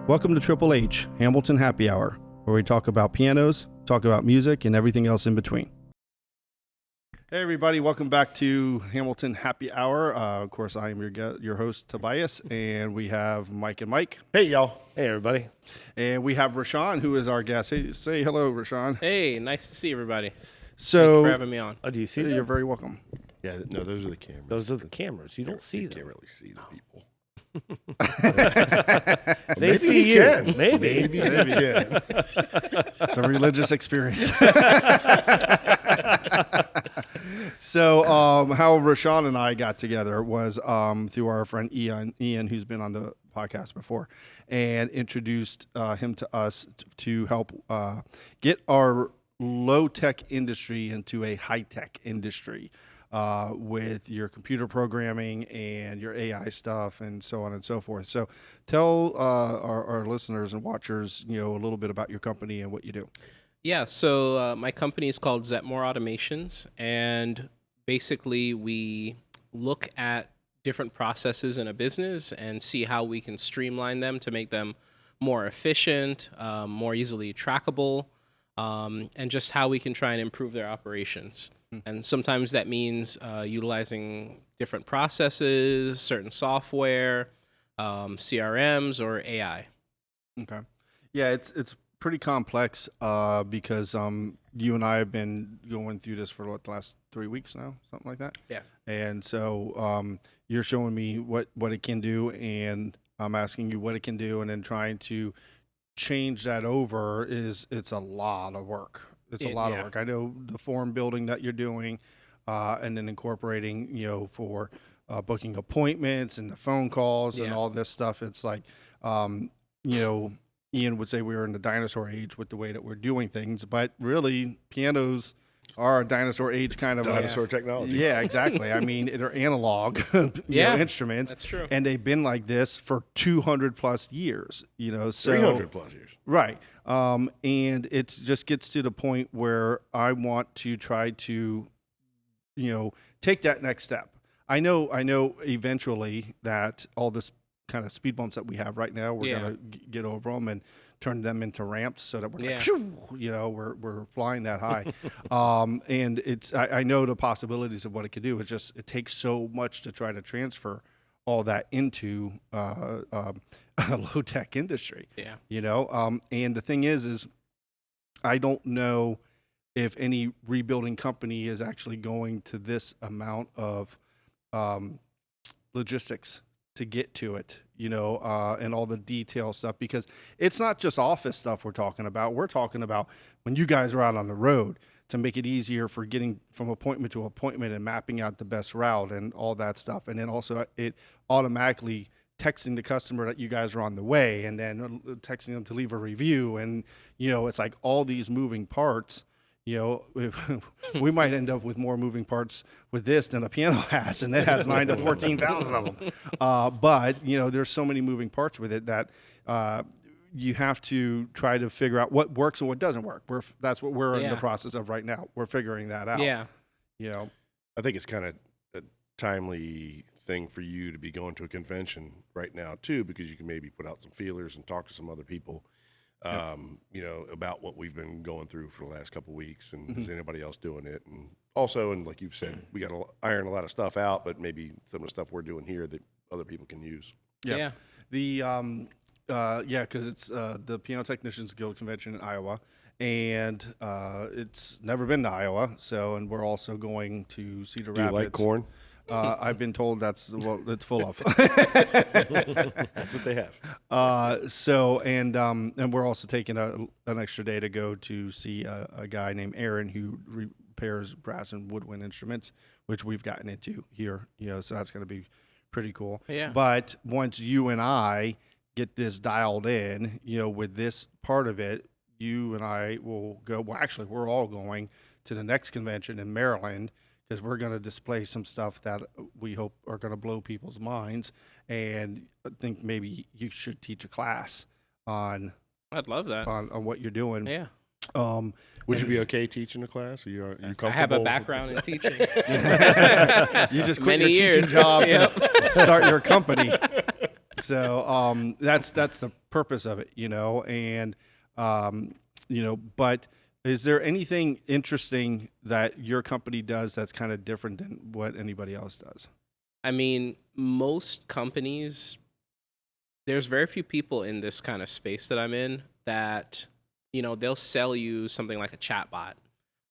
Welcome to Triple H, Hamilton Happy Hour, where we talk about pianos, talk about music, and everything else in between. Hey everybody, welcome back to Hamilton Happy Hour. Of course, I am your host, Tobias, and we have Mike and Mike. Hey y'all. Hey everybody. And we have Rashean, who is our guest. Hey, say hello, Rashean. Hey, nice to see everybody. So, Thank you for having me on. Oh, do you see them? You're very welcome. Yeah, no, those are the cameras. Those are the cameras. You don't see You them. can't really see the people. They see you. Can. Maybe. Maybe you can. It's a religious experience. So, how Rashean and I got together was through our friend Ian, who's been on the podcast before, and introduced him to us to help get our low-tech industry into a high-tech industry with your computer programming and your AI stuff and so on and so forth. So tell our listeners and watchers, a little bit about your company and what you do. Yeah, so my company is called Zetmore Automations, and basically we look at different processes in a business and see how we can streamline them to make them more efficient, more easily trackable, and just how we can try and improve their operations. And sometimes that means utilizing different processes, certain software, CRMs, or AI. Okay. Yeah, it's pretty complex because you and I have been going through this for the last 3 weeks now, something like that. Yeah. And so you're showing me what it can do, and I'm asking you what it can do, and then trying to change that over it's a lot of work. It's a lot of work. I know the form building that you're doing, and then incorporating, for booking appointments and the phone calls and all this stuff. It's like, Ian would say we were in the dinosaur age with the way that we're doing things, but really pianos are a dinosaur age kind of dinosaur technology. Yeah, exactly. I mean, they're analog instruments. That's true. And they've been like this for 200 plus years, so 300 plus years. Right. And it just gets to the point where I want to try to, take that next step. I know eventually that all this kind of speed bumps that we have right now, we're going to get over them and turn them into ramps so that we're like, we're flying that high. And I know the possibilities of what it could do. It's just, it takes so much to try to transfer all that into a low tech industry. Yeah. And the thing is I don't know if any rebuilding company is actually going to this amount of logistics to get to it, and all the detail stuff, because it's not just office stuff we're talking about. We're talking about when you guys are out on the road to make it easier for getting from appointment to appointment and mapping out the best route and all that stuff. And then also it automatically texting the customer that you guys are on the way, and then texting them to leave a review. And, it's like all these moving parts. We might end up with more moving parts with this than a piano has, and it has 9 to 14,000 of them. But there's so many moving parts with it that you have to try to figure out what works and what doesn't work. That's what we're in the process of right now. We're figuring that out. Yeah. I think it's kind of a timely thing for you to be going to a convention right now too, because you can maybe put out some feelers and talk to some other people. About what we've been going through for the last couple of weeks, and is anybody else doing it? And also, and like you've said, we got to iron a lot of stuff out, but maybe some of the stuff we're doing here that other people can use. Yeah. The because it's the Piano Technicians Guild Convention in Iowa, and it's never been to Iowa. And we're also going to Cedar Rapids. Do you like corn? I've been told it's full of. That's what they have. And we're also taking an extra day to go to see a guy named Aaron who repairs brass and woodwind instruments, which we've gotten into here. So that's going to be pretty cool. Yeah. But once you and I get this dialed in, with this part of it, you and I will go. Well, actually, we're all going to the next convention in Maryland, because we're going to display some stuff that we hope are going to blow people's minds. And I think maybe you should teach a class on. I'd love that. On what you're doing. Yeah. Would you be okay teaching a class? Are you comfortable? I have a background in teaching. You just quit Many your years. teaching job to start your company. So that's the purpose of it, and but is there anything interesting that your company does that's kind of different than what anybody else does? I mean, most companies, there's very few people in this kind of space that I'm in that, they'll sell you something like a chat bot.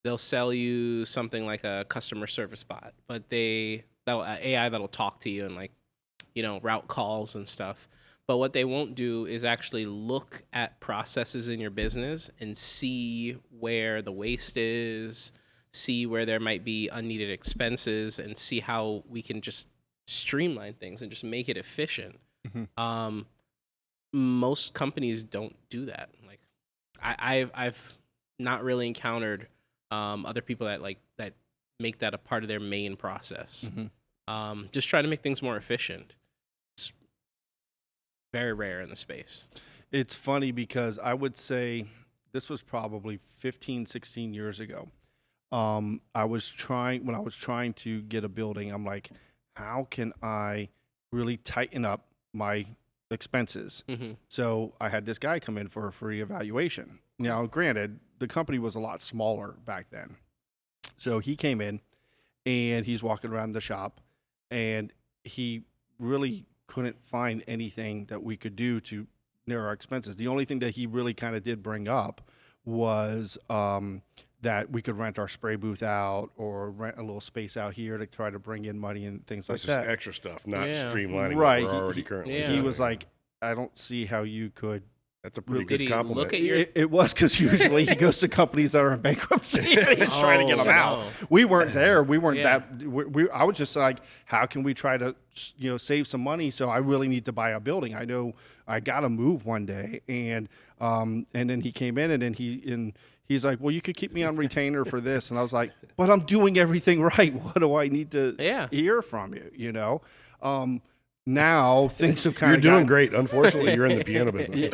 They'll sell you something like a customer service bot, but that'll AI that'll talk to you and route calls and stuff. But what they won't do is actually look at processes in your business and see where the waste is, see where there might be unneeded expenses, and see how we can just streamline things and just make it efficient. Mm-hmm. Most companies don't do that. Like I've not really encountered other people that make that a part of their main process. Mm-hmm. Just trying to make things more efficient. It's very rare in the space. It's funny because I would say this was probably 15, 16 years ago. When I was trying to get a building, I'm like, how can I really tighten up my expenses? Mm-hmm. So I had this guy come in for a free evaluation. Now, granted, the company was a lot smaller back then. So he came in and he's walking around the shop and he really couldn't find anything that we could do to narrow our expenses. The only thing that he really kind of did bring up was that we could rent our spray booth out or rent a little space out here to try to bring in money and things That's like just that. extra stuff, not Yeah. streamlining Right. what we're already currently yeah. He doing. was like, I don't see how you could. That's a pretty Did good he compliment. look at your? It was because usually he goes to companies that are in bankruptcy and he's trying to get them out. No. We weren't there. We weren't Yeah. I was just like, how can we try to, save some money? So I really need to buy a building. I know I got to move one day. And then he came in and then he's like, well, you could keep me on retainer for this. And I was like, but I'm doing everything right. What do I need to hear from you? Now things have kind You're of doing great. Unfortunately, you're in the piano business.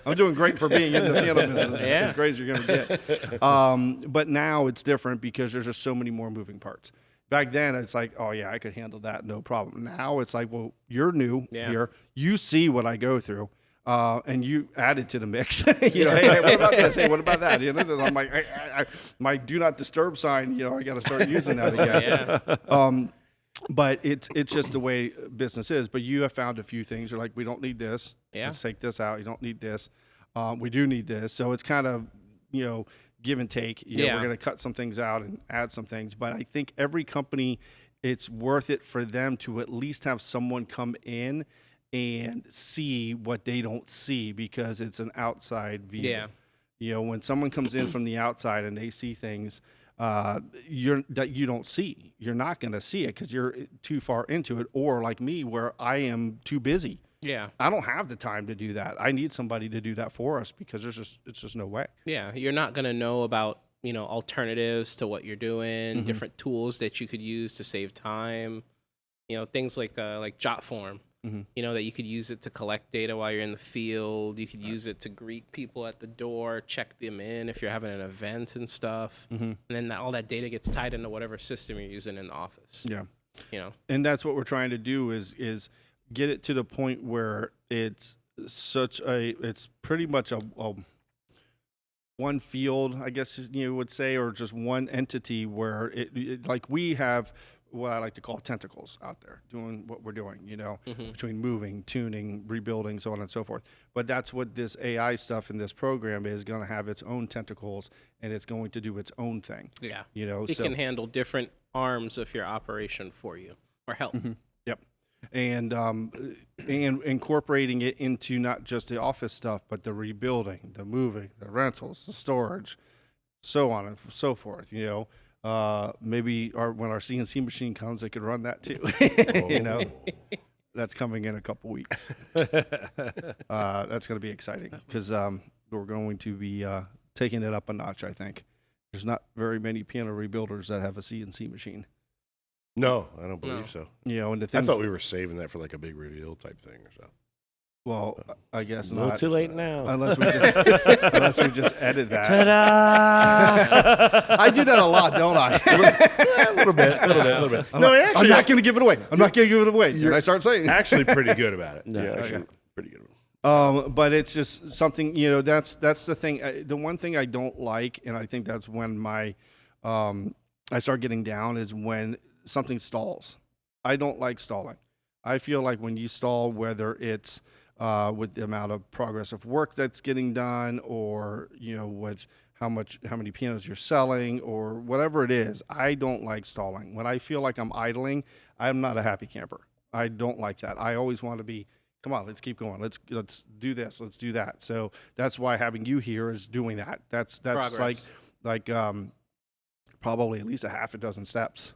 I'm doing great for being in the piano business. Yeah. As great as you're going to get. But now it's different because there's just so many more moving parts. Back then, it's like, oh, yeah, I could handle that. No problem. Now it's like, well, you're new here. You see what I go through. And you add it to the mix. Hey, what about this? Hey, what about that? I'm like, my do not disturb sign, I got to start using that again. Yeah. But it's just the way business is. But you have found a few things. You're like, we don't need this. Yeah. Let's take this out. You don't need this. We do need this. So it's kind of, give and take. We're going to cut some things out and add some things. But I think every company, it's worth it for them to at least have someone come in and see what they don't see because it's an outside view. Yeah. When someone comes in from the outside and they see things that you don't see, you're not going to see it because you're too far into it. Or like me, where I am too busy. Yeah. I don't have the time to do that. I need somebody to do that for us because it's just no way. Yeah. You're not going to know about, alternatives to what you're doing, different tools that you could use to save time, things like Jotform. That you could use it to collect data while you're in the field. You could use it to greet people at the door, check them in if you're having an event and stuff. And then all that data gets tied into whatever system you're using in the office. Yeah. And that's what we're trying to do is get it to the point where it's pretty much a one field, I guess you would say, or just one entity where it like we have what I like to call tentacles out there doing what we're doing, between moving, tuning, rebuilding, so on and so forth. But that's what this AI stuff in this program is going to have its own tentacles and it's going to do its own thing. Yeah. It can handle different arms of your operation for you or help. Yep. And incorporating it into not just the office stuff, but the rebuilding, the moving, the rentals, the storage, so on and so forth, maybe when our CNC machine comes, they could run that too. That's coming in a couple weeks. That's going to be exciting because we're going to be taking it up a notch. I think there's not very many piano rebuilders that have a CNC machine. No, I don't believe so. And the I things, thought we were saving that for like a big reveal type thing or so. Well, I guess A little not. too late now. Unless we just edit that. Ta-da! I do that a lot, don't I? A little bit. I'm not going to give it away. I'm not going to give it away. Did I start saying? Actually pretty good about it. No. Yeah, actually pretty good. But it's just something, that's the thing. The one thing I don't like, and I think that's when I start getting down, is when something stalls. I don't like stalling. I feel like when you stall, whether it's with the amount of progress of work that's getting done, or with how many pianos you're selling, or whatever it is, I don't like stalling. When I feel like I'm idling, I'm not a happy camper. I don't like that. I always want to be, come on, let's keep going. Let's do this. Let's do that. So that's why having you here is doing that. That's Progress. like probably at least a half a dozen steps,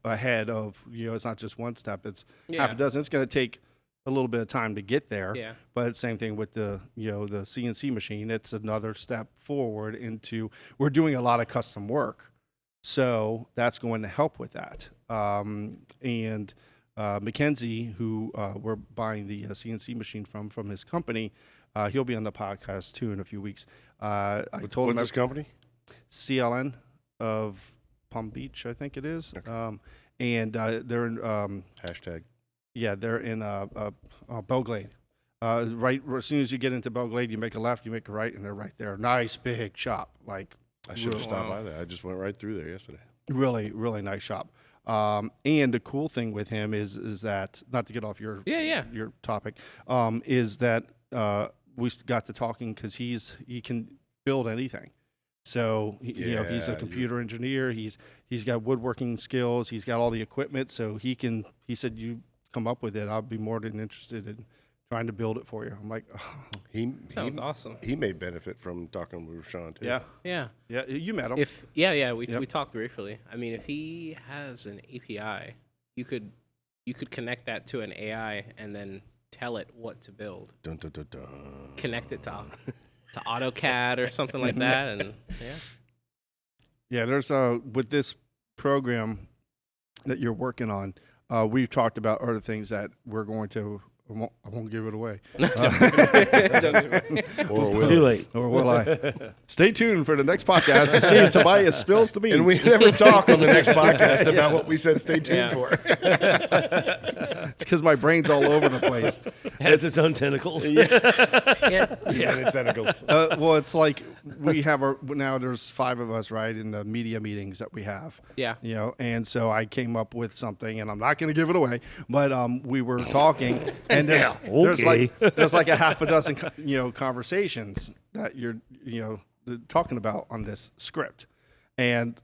ahead of, it's not just one step. It's half a dozen. It's going to take a little bit of time to get there. Yeah. But same thing with the CNC machine. It's another step forward into, we're doing a lot of custom work. So that's going to help with that. And Mackenzie, who we're buying the CNC machine from his company, he'll be on the podcast too in a few weeks. I told him What's this company? CLN of Palm Beach, I think it is. Okay. And they're in Hashtag. yeah, they're in Belglade. Right as soon as you get into Belglade, you make a left, you make a right, and they're right there. Nice big shop, like I should have stopped by there. I just went right through there yesterday. really, really nice shop. And the cool thing with him is that, not to get off your topic, is that we got to talking because he can build anything. So he's a computer engineer. He's got woodworking skills. He's got all the equipment. So he said, you come up with it, I'll be more than interested in trying to build it for you. I'm like, oh. Sounds awesome. He may benefit from talking with Rashean too. Yeah. You met him. We talked briefly. I mean, if he has an API, you could connect that to an AI and then tell it what to build. Dun, dun, dun, dun. Connect it to AutoCAD or something like that, and there's with this program that you're working on, we've talked about other things that we're going to. I won't give it away. Too late. Or will I? Stay tuned for the next podcast to see if Tobias spills the beans. And we never talk on the next podcast about what we said stay tuned for. It's because my brain's all over the place. Has its own tentacles. And its tentacles. Well, it's like we have now there's 5 of us, right, in the media meetings that we have. Yeah. And so I came up with something, and I'm not going to give it away, but we were talking, and there's like a half a dozen conversations that you're talking about on this script. And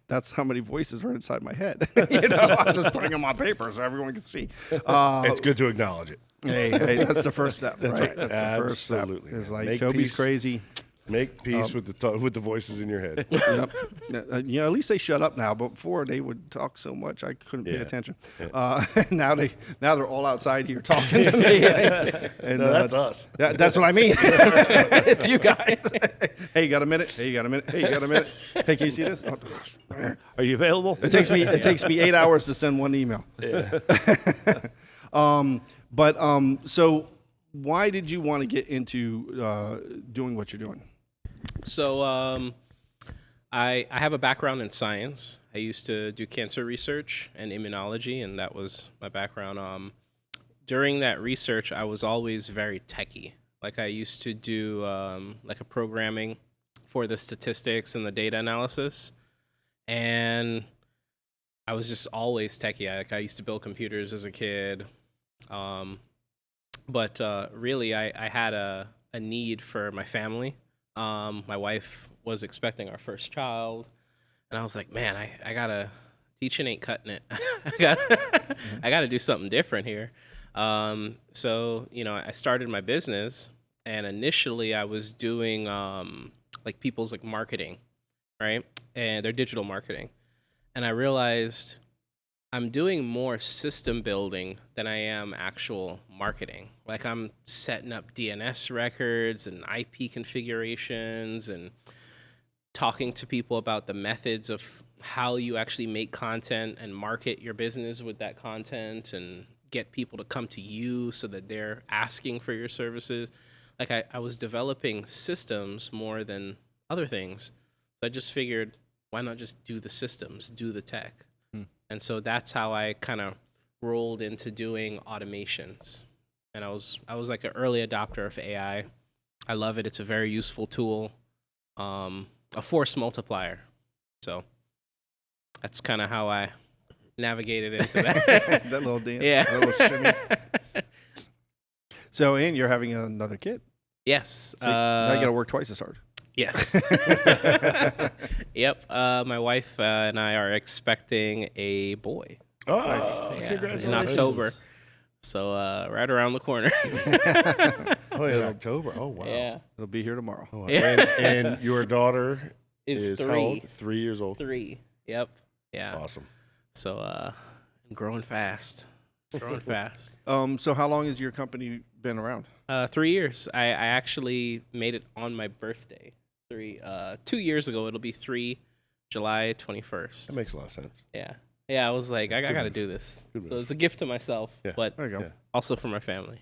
that's how many voices are inside my head. I'm just putting them on paper so everyone can see. It's good to acknowledge it. Hey, that's the first step. That's right. That's Absolutely, the first step. It's like, Make Toby's peace. Crazy. Make peace with the voices in your head. Yep. At least they shut up now. But before they would talk so much, I couldn't pay attention. Now they're all outside here talking to me. And No, that's us. That's what I mean. It's you guys. Hey, you got a minute? Hey, you got a minute? Hey, you got a minute? Hey, can you see this? Oh, Are you available? it takes me 8 hours to send one email. Yeah. So why did you want to get into doing what you're doing? So I have a background in science. I used to do cancer research and immunology, and that was my background. During that research, I was always very techie. Like I used to do like a programming for the statistics and the data analysis, and I was just always techie. I used to build computers as a kid, but really I had a need for my family. My wife was expecting our first child, and I was like, man, I gotta, teaching ain't cutting it. I gotta do something different here. So, I started my business, and initially I was doing, like people's like marketing, right? And their digital marketing. And I realized I'm doing more system building than I am actual marketing. Like I'm setting up DNS records and IP configurations and talking to people about the methods of how you actually make content and market your business with that content and get people to come to you so that they're asking for your services. Like I was developing systems more than other things. So I just figured, why not just do the systems, do the tech? And so that's how I kind of rolled into doing automations. And I was like an early adopter of AI. I love it. It's a very useful tool, a force multiplier. So that's kind of how I navigated into that. That little dance. Yeah. That little shimmy. So, and you're having another kid. Yes. So now you got to work twice as hard. Yes. Yep. My wife and I are expecting a boy. Oh, Yeah, congratulations. in October. So right around the corner. Oh, yeah, October. Oh, wow. Yeah. It'll be here tomorrow. Oh, wow. Yeah. And your daughter Is how 3. old? 3 years old. 3. Yep. Yeah. Awesome. So I'm growing fast. Growing fast. So how long has your company been around? 3 years. I actually made it on my birthday. 2 years ago. It'll be July 21st. That makes a lot of sense. Yeah. Yeah, I was like, I got to do this. Good So move. it's a gift to myself, Yeah. but There you go. Yeah. also for my family.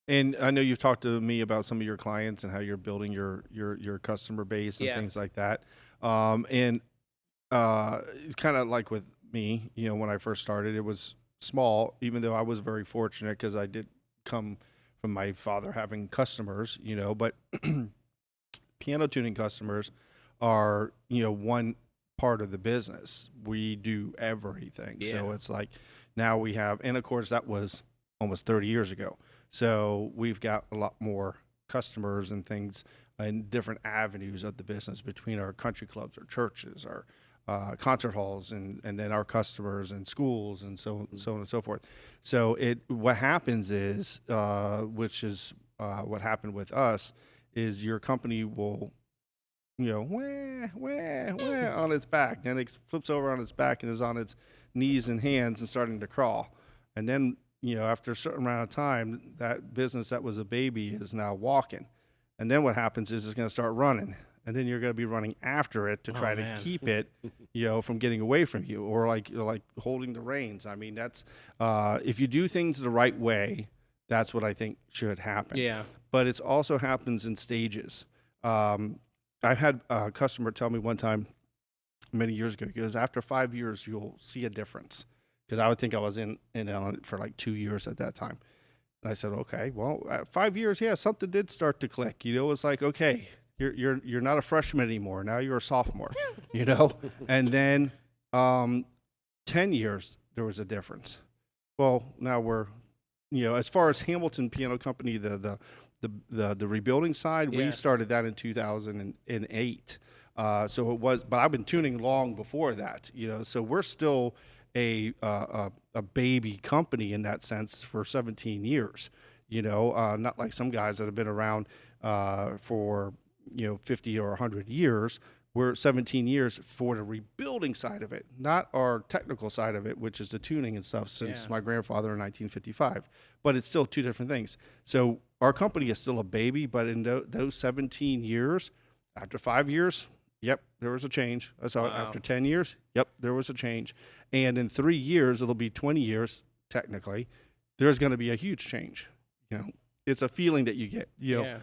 And I know you've talked to me about some of your clients and how you're building your customer base and Yeah. things like that. And it's kind of like with me, when I first started, it was small, even though I was very fortunate because I did come from my father having customers, but piano tuning customers are, one part of the business. We do everything. So Yeah. it's like now we have, and of course that was almost 30 years ago. So we've got a lot more customers and things in different avenues of the business between our country clubs, our churches, our concert halls, and then our customers and schools and so on and so forth. So what happens is, which is what happened with us, is your company will, wah, on its back. Then it flips over on its back and is on its knees and hands and starting to crawl. And then, after a certain amount of time, that business that was a baby is now walking. And then what happens is it's going to start running. And then you're going to be running after it to try to man. keep it, from getting away from you, or like holding the reins. I mean, that's if you do things the right way, that's what I think should happen. Yeah. But it also happens in stages. I've had a customer tell me one time many years ago, he goes, after 5 years, you'll see a difference. Because I would think I was in on it for like 2 years at that time. And I said, okay, well, at 5 years, yeah, something did start to click. It's like, okay, you're not a freshman anymore. Now you're a sophomore, And then 10 years, there was a difference. Well, now we're, as far as Hamilton Piano Company, the rebuilding side, Yeah. we started that in 2008. So it was, but I've been tuning long before that, so we're still a baby company in that sense for 17 years, not like some guys that have been around for 50 or 100 years. We're 17 years for the rebuilding side of it, not our technical side of it, which is the tuning and stuff since Yeah. my grandfather in 1955. But it's still two different things. So our company is still a baby, but in those 17 years, after 5 years, yep, there was a change. I saw it. Wow. After 10 years, yep, there was a change. And in 3 years, it'll be 20 years, technically, there's going to be a huge change. It's a feeling that you get. Yeah.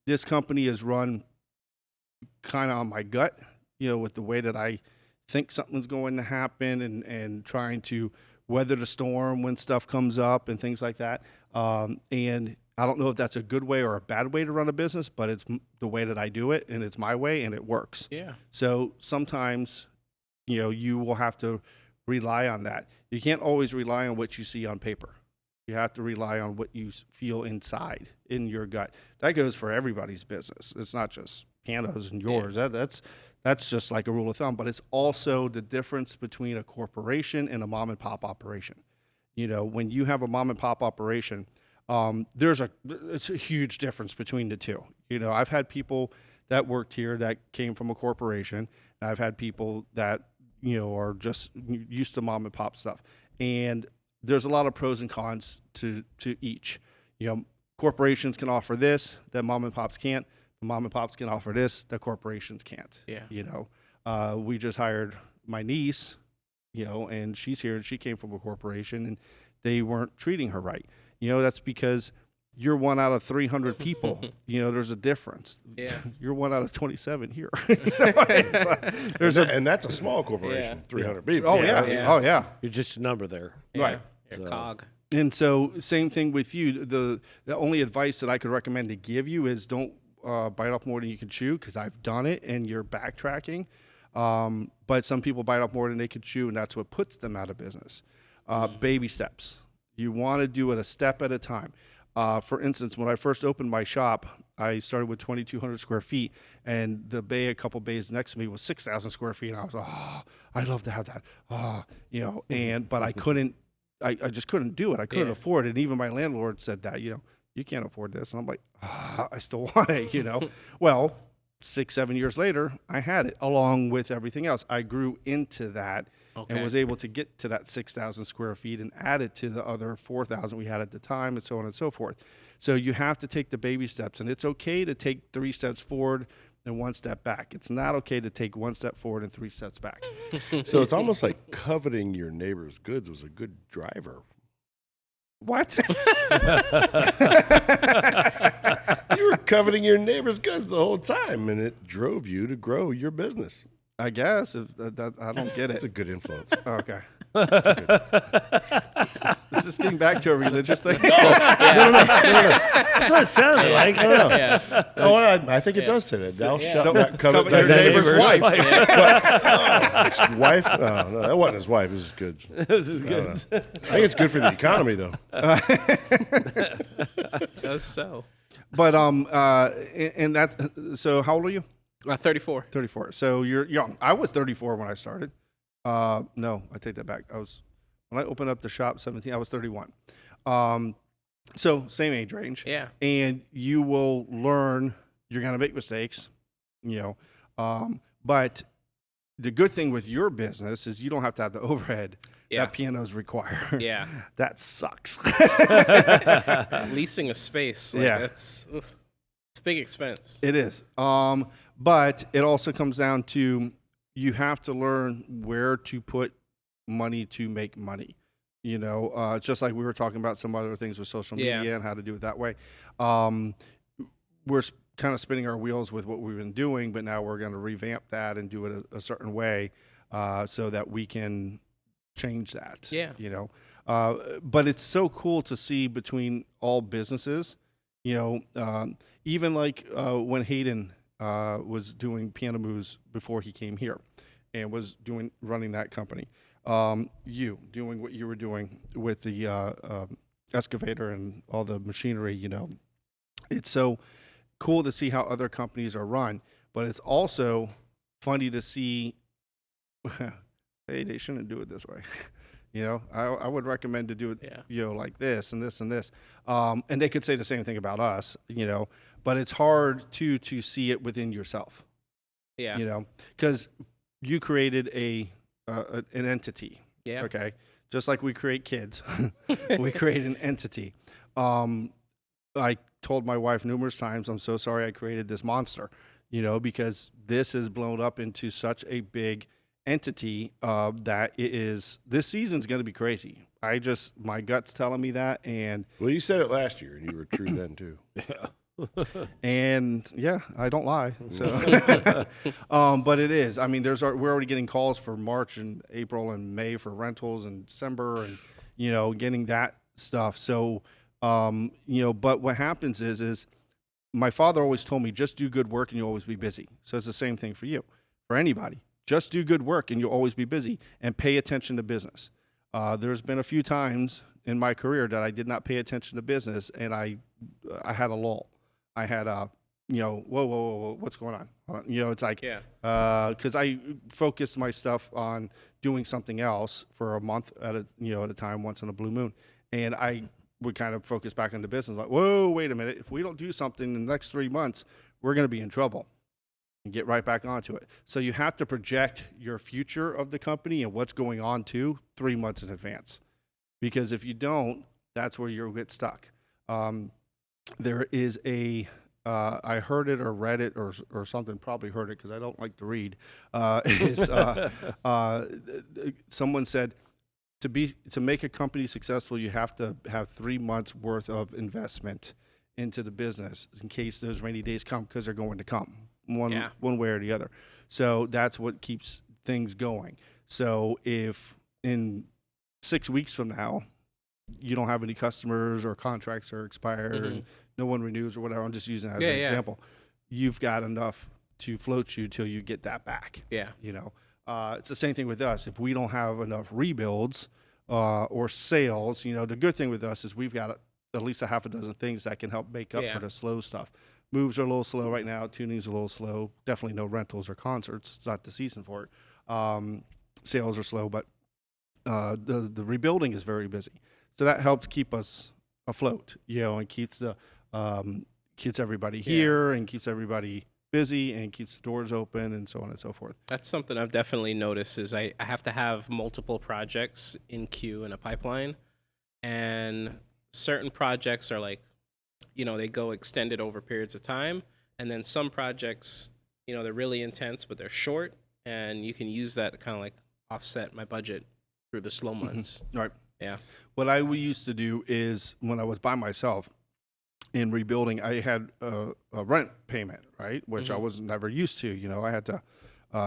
This company is run kind of on my gut, with the way that I think something's going to happen and trying to weather the storm when stuff comes up and things like that. And I don't know if that's a good way or a bad way to run a business, but it's the way that I do it, and it's my way, and it works. Yeah. So sometimes, you will have to rely on that. You can't always rely on what you see on paper. You have to rely on what you feel inside, in your gut. That goes for everybody's business. It's not just pianos and yours. That's just like a rule of thumb. But it's also the difference between a corporation and a mom and pop operation. When you have a mom and pop operation, it's a huge difference between the two. I've had people that worked here that came from a corporation, and I've had people that are just used to mom and pop stuff. And there's a lot of pros and cons to each. Corporations can offer this that mom and pops can't. Mom and pops can offer this that corporations can't. Yeah. We just hired my niece, and she's here and she came from a corporation and they weren't treating her right. That's because you're one out of 300 people. There's a difference. Yeah. You're one out of 27 here. And that's a small corporation, 300 people. Oh yeah. Oh yeah. You're just a number there. Right. Your cog. And so same thing with you. The only advice that I could recommend to give you is don't bite off more than you can chew, because I've done it and you're backtracking. But some people bite off more than they can chew, and that's what puts them out of business. Baby steps. You want to do it a step at a time. For instance, when I first opened my shop, I started with 2,200 square feet, and the bay a couple bays next to me was 6,000 square feet. And I was like, I'd love to have that. But I couldn't. I just couldn't do it. I couldn't afford it. And even my landlord said that, you can't afford this. And I'm like, I still want it, Well, 6-7 years later, I had it along with everything else. I grew into that and was able to get to that 6,000 square feet and add it to the other 4,000 we had at the time, and so on and so forth. So you have to take the baby steps, and it's okay to take 3 steps forward and 1 step back. It's not okay to take 1 step forward and 3 steps back. So it's almost like coveting your neighbor's goods was a good driver. What? You were coveting your neighbor's goods the whole time, and it drove you to grow your business. I guess if I don't get It's a it. good influence. Okay. Is this getting back to a religious thing? That's what it sounded like. I don't know. Yeah. Oh, I think it does say that. Thou shalt not Covet covet your thy neighbor's wife. His wife? Oh, no, that wasn't his wife. It was his goods. This is good. I think it's good for the economy, though. Does so. But and that's so. How old are you? 34. 34. So you're young. I was 34 when I started. No, I take that back. When I opened up the shop 17. I was 31. So same age range. Yeah. And you will learn. You're gonna make mistakes. But the good thing with your business is you don't have to have the overhead that pianos require. Yeah. That sucks. Leasing a space. It's a big expense. It is. But it also comes down to you have to learn where to put money to make money. Just like we were talking about some other things with social media and how to do it that way. We're kind of spinning our wheels with what we've been doing, but now we're going to revamp that and do it a certain way so that we can change that. Yeah. But it's so cool to see between all businesses, even like when Hayden was doing Piano Moves before he came here and was running that company. You doing what you were doing with the excavator and all the machinery, it's so cool to see how other companies are run, but it's also funny to see, hey, they shouldn't do it this way. I would recommend to do it, like this and this and this. And they could say the same thing about us, but it's hard to see it within yourself. Yeah. Because you created an entity. Yeah. Okay. Just like we create kids, we create an entity. I told my wife numerous times, I'm so sorry I created this monster, because this has blown up into such a big entity that this season's going to be crazy. My gut's telling me that. And Well, you said it last year, and you were true then, too. and yeah, I don't lie. So, but it is. I mean, we're already getting calls for March and April and May for rentals and December and, getting that stuff. So, but what happens is my father always told me, just do good work and you'll always be busy. So it's the same thing for you, for anybody. Just do good work and you'll always be busy, and pay attention to business. There's been a few times in my career that I did not pay attention to business, and I had a lull. I had whoa, what's going on? It's like, because I focused my stuff on doing something else for a month at a time, once in a blue moon. And I would kind of focus back on the business. Like, whoa, wait a minute. If we don't do something in the next 3 months, we're going to be in trouble. And get right back onto it. So you have to project your future of the company and what's going on 3 months in advance. Because if you don't, that's where you'll get stuck. There is I heard it or read it or something, probably heard it because I don't like to read, someone said to make a company successful, you have to have 3 months worth of investment into the business in case those rainy days come, because they're going to come one way or the other. So that's what keeps things going. So if in 6 weeks from now you don't have any customers or contracts are expired and no one renews or whatever, I'm just using that as an example, you've got enough to float you till you get that back. Yeah. You know, it's the same thing with us. If we don't have enough rebuilds or sales, you know, the good thing with us is we've got at least a half a dozen things that can help make up for the slow stuff. Moves are a little slow right now. Tuning's a little slow. Definitely no rentals or concerts. It's not the season for it. Sales are slow, but the rebuilding is very busy. So that helps keep us afloat, you know, and keeps everybody here and keeps everybody busy and keeps the doors open and so on and so forth. That's something I've definitely noticed is I have to have multiple projects in queue in a pipeline, and certain projects are like, you know, they go extended over periods of time, and then some projects, you know, they're really intense but they're short, and you can use that to kind of like offset my budget through the slow months. Right. Yeah. What I used to do is when I was by myself in rebuilding, I had a rent payment, right, which I was never used to. You know, I had to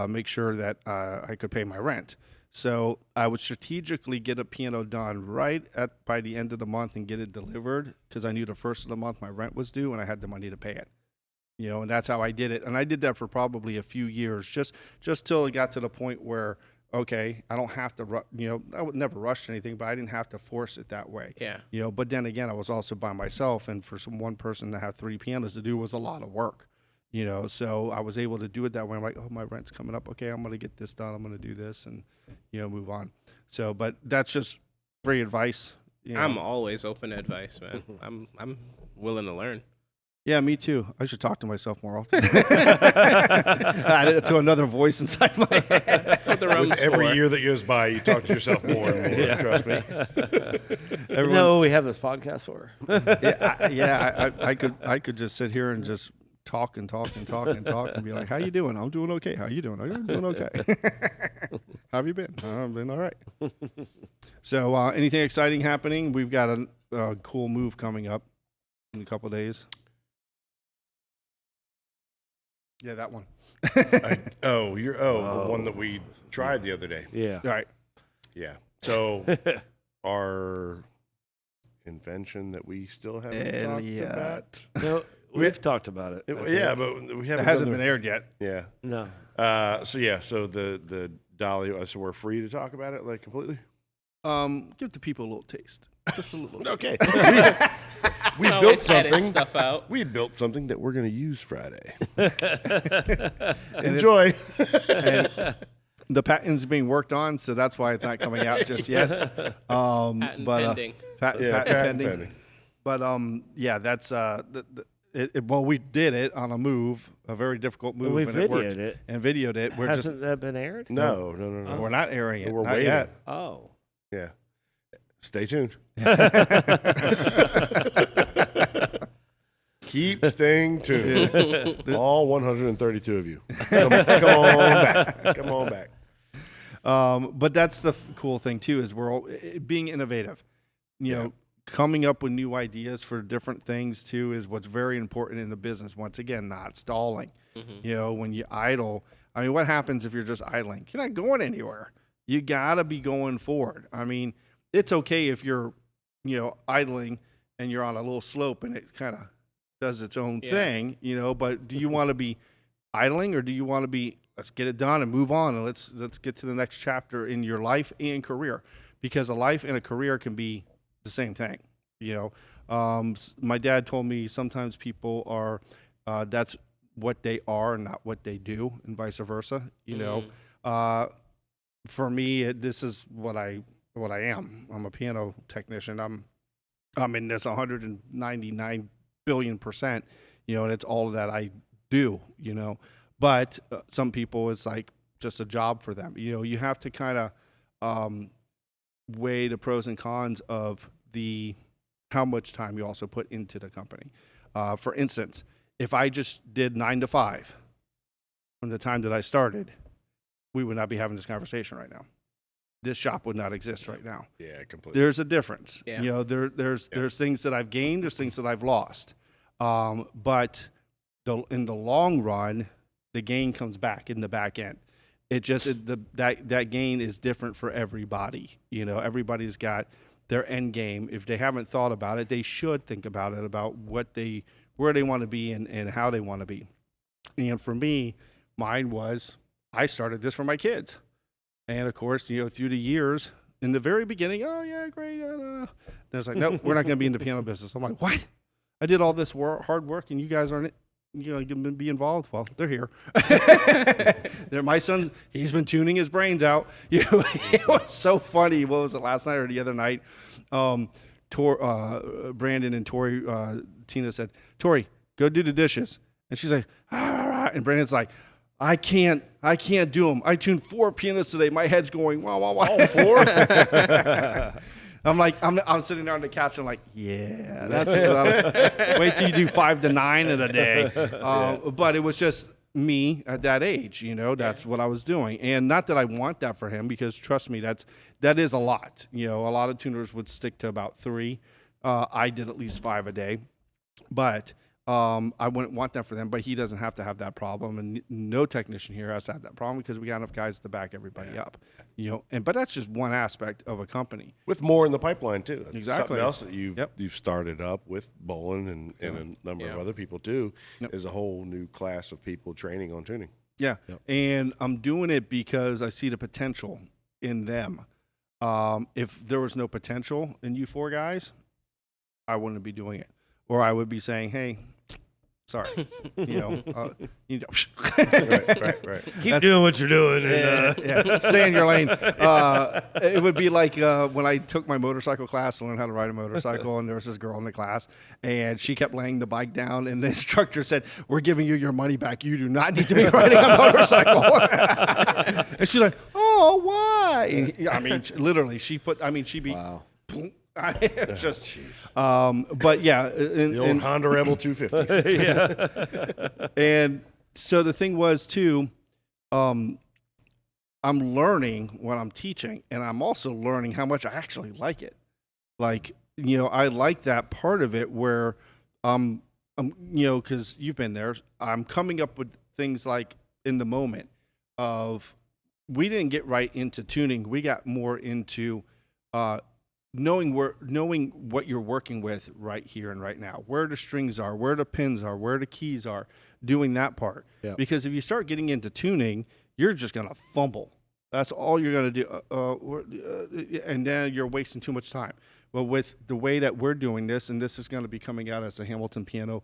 make sure that I could pay my rent. So I would strategically get a piano done by the end of the month and get it delivered, because I knew the first of the month my rent was due and I had the money to pay it. You know, and that's how I did it. And I did that for probably a few years, just till it got to the point where, okay, I don't have to, you know, I would never rush anything, but I didn't have to force it that way. Yeah. You know, but then again, I was also by myself, and for one person to have 3 pianos to do was a lot of work, you know, so I was able to do it that way. I'm like, oh, my rent's coming up. Okay, I'm going to get this done. I'm going to do this and, you know, move on. So, but that's just free advice. You know. I'm always open to advice, man. I'm willing to learn. Yeah, me too. I should talk to myself more often. Add it to another voice inside my head. That's what the room's for. Every year that goes by, you talk to yourself more and more. Trust me. Everyone, No, we have this podcast for. I could just sit here and just talk and be like, how you doing? I'm doing okay. How you doing? I'm doing okay. How have you been? I've been all right. So anything exciting happening? We've got a cool move coming up in a couple of days. Yeah, that one. The one that we tried the other day. Yeah. All right. Yeah. So our invention that we still haven't talked about. No, we've talked about it. But we haven't. It hasn't been aired yet. Yeah. No. So the Dolly. So we're free to talk about it, like, completely. Give the people a little taste. Just a little. Okay. We built something. Stuff out. We built something that we're going to use Friday. Enjoy. And the patent's being worked on, so that's why it's not coming out just yet. Patent pending. Patent pending. But that's well, we did it on a move, a very difficult move, We and it worked. videoed it. And videoed it. Hasn't that been aired? No. We're not airing it. We're Not waiting. yet. Oh. Yeah. Stay tuned. Keep staying tuned. All 132 of you. Come on back. But that's the cool thing too, is we're all being innovative. You know, coming up with new ideas for different things too is what's very important in the business. Once again, not stalling. You know, when you idle, I mean, what happens if you're just idling? You're not going anywhere. You gotta be going forward. I mean, it's okay if you're, you know, idling and you're on a little slope and it kind of does its own thing, you know, but do you want to be idling, or do you want to be, let's get it done and move on, and let's get to the next chapter in your life and career? Because a life and a career can be the same thing, you know. My dad told me sometimes people are, that's what they are and not what they do, and vice versa, you know. For me, this is what I am. I'm a piano technician. I'm in this 199 billion%, you know, and it's all that I do, you know. But some people, it's like just a job for them. You know, you have to kind of weigh the pros and cons of how much time you also put into the company. For instance, if I just did 9 to 5 from the time that I started, we would not be having this conversation right now. this shop would not exist right now. Yeah, completely. There's a difference. Yeah. You know, there's things that I've gained, there's things that I've lost. But in the long run, the gain comes back in the back end. That gain is different for everybody. You know, everybody's got their end game. If they haven't thought about it, they should think about it, about where they want to be and how they want to be. And for me, mine was, I started this for my kids. And of course, you know, through the years, in the very beginning, oh yeah, great. Then it's like, nope, we're not going to be in the piano business. I'm like, what? I did all this hard work, and you guys aren't, you know, going to be involved. Well, they're here. They're my son. He's been tuning his brains out. You know, it was so funny. What was it, last night or the other night? Brandon and Tori, Tina said, Tori, go do the dishes. And she's like, and Brandon's like, I can't do them. I tuned 4 pianists today. My head's going, wow, wow, wow. All 4? I'm like, I'm sitting there on the couch. I'm like, yeah, that's it. Wait till you do 5 to 9 in a day. But it was just me at that age, you know, that's what I was doing. And not that I want that for him, because trust me, that is a lot. You know, a lot of tuners would stick to about 3. I did at least 5 a day, but I wouldn't want that for them, but he doesn't have to have that problem, and no technician here has to have that problem, because we got enough guys to back everybody up, you know. But that's just one aspect of a company. With more in the pipeline too. That's Exactly. Something else that you've started up with Bolin and a number of other people too, is a whole new class of people training on tuning. Yeah, and I'm doing it because I see the potential in them. If there was no potential in you 4 guys, I wouldn't be doing it, or I would be saying, hey, sorry, you know, right. Keep doing what you're doing. And, stay in your lane. It would be like when I took my motorcycle class to learn how to ride a motorcycle, and there was this girl in the class, and she kept laying the bike down, and the instructor said, "We're giving you your money back. You do not need to be riding a motorcycle." And she's like, "Oh, why?" I mean, literally, she'd be. wow. Boom. It's just, but yeah, The old Honda Rebel 250s. and so the thing was too, I'm learning what I'm teaching, and I'm also learning how much I actually like it. Like, you know, I like that part of it where, you know, because you've been there, I'm coming up with things like in the moment of, we didn't get right into tuning, we got more into knowing what you're working with right here and right now, where the strings are, where the pins are, where the keys are, doing that part. Yeah. Because if you start getting into tuning, you're just going to fumble. That's all you're going to do. And then you're wasting too much time. Well, with the way that we're doing this, and this is going to be coming out as a Hamilton piano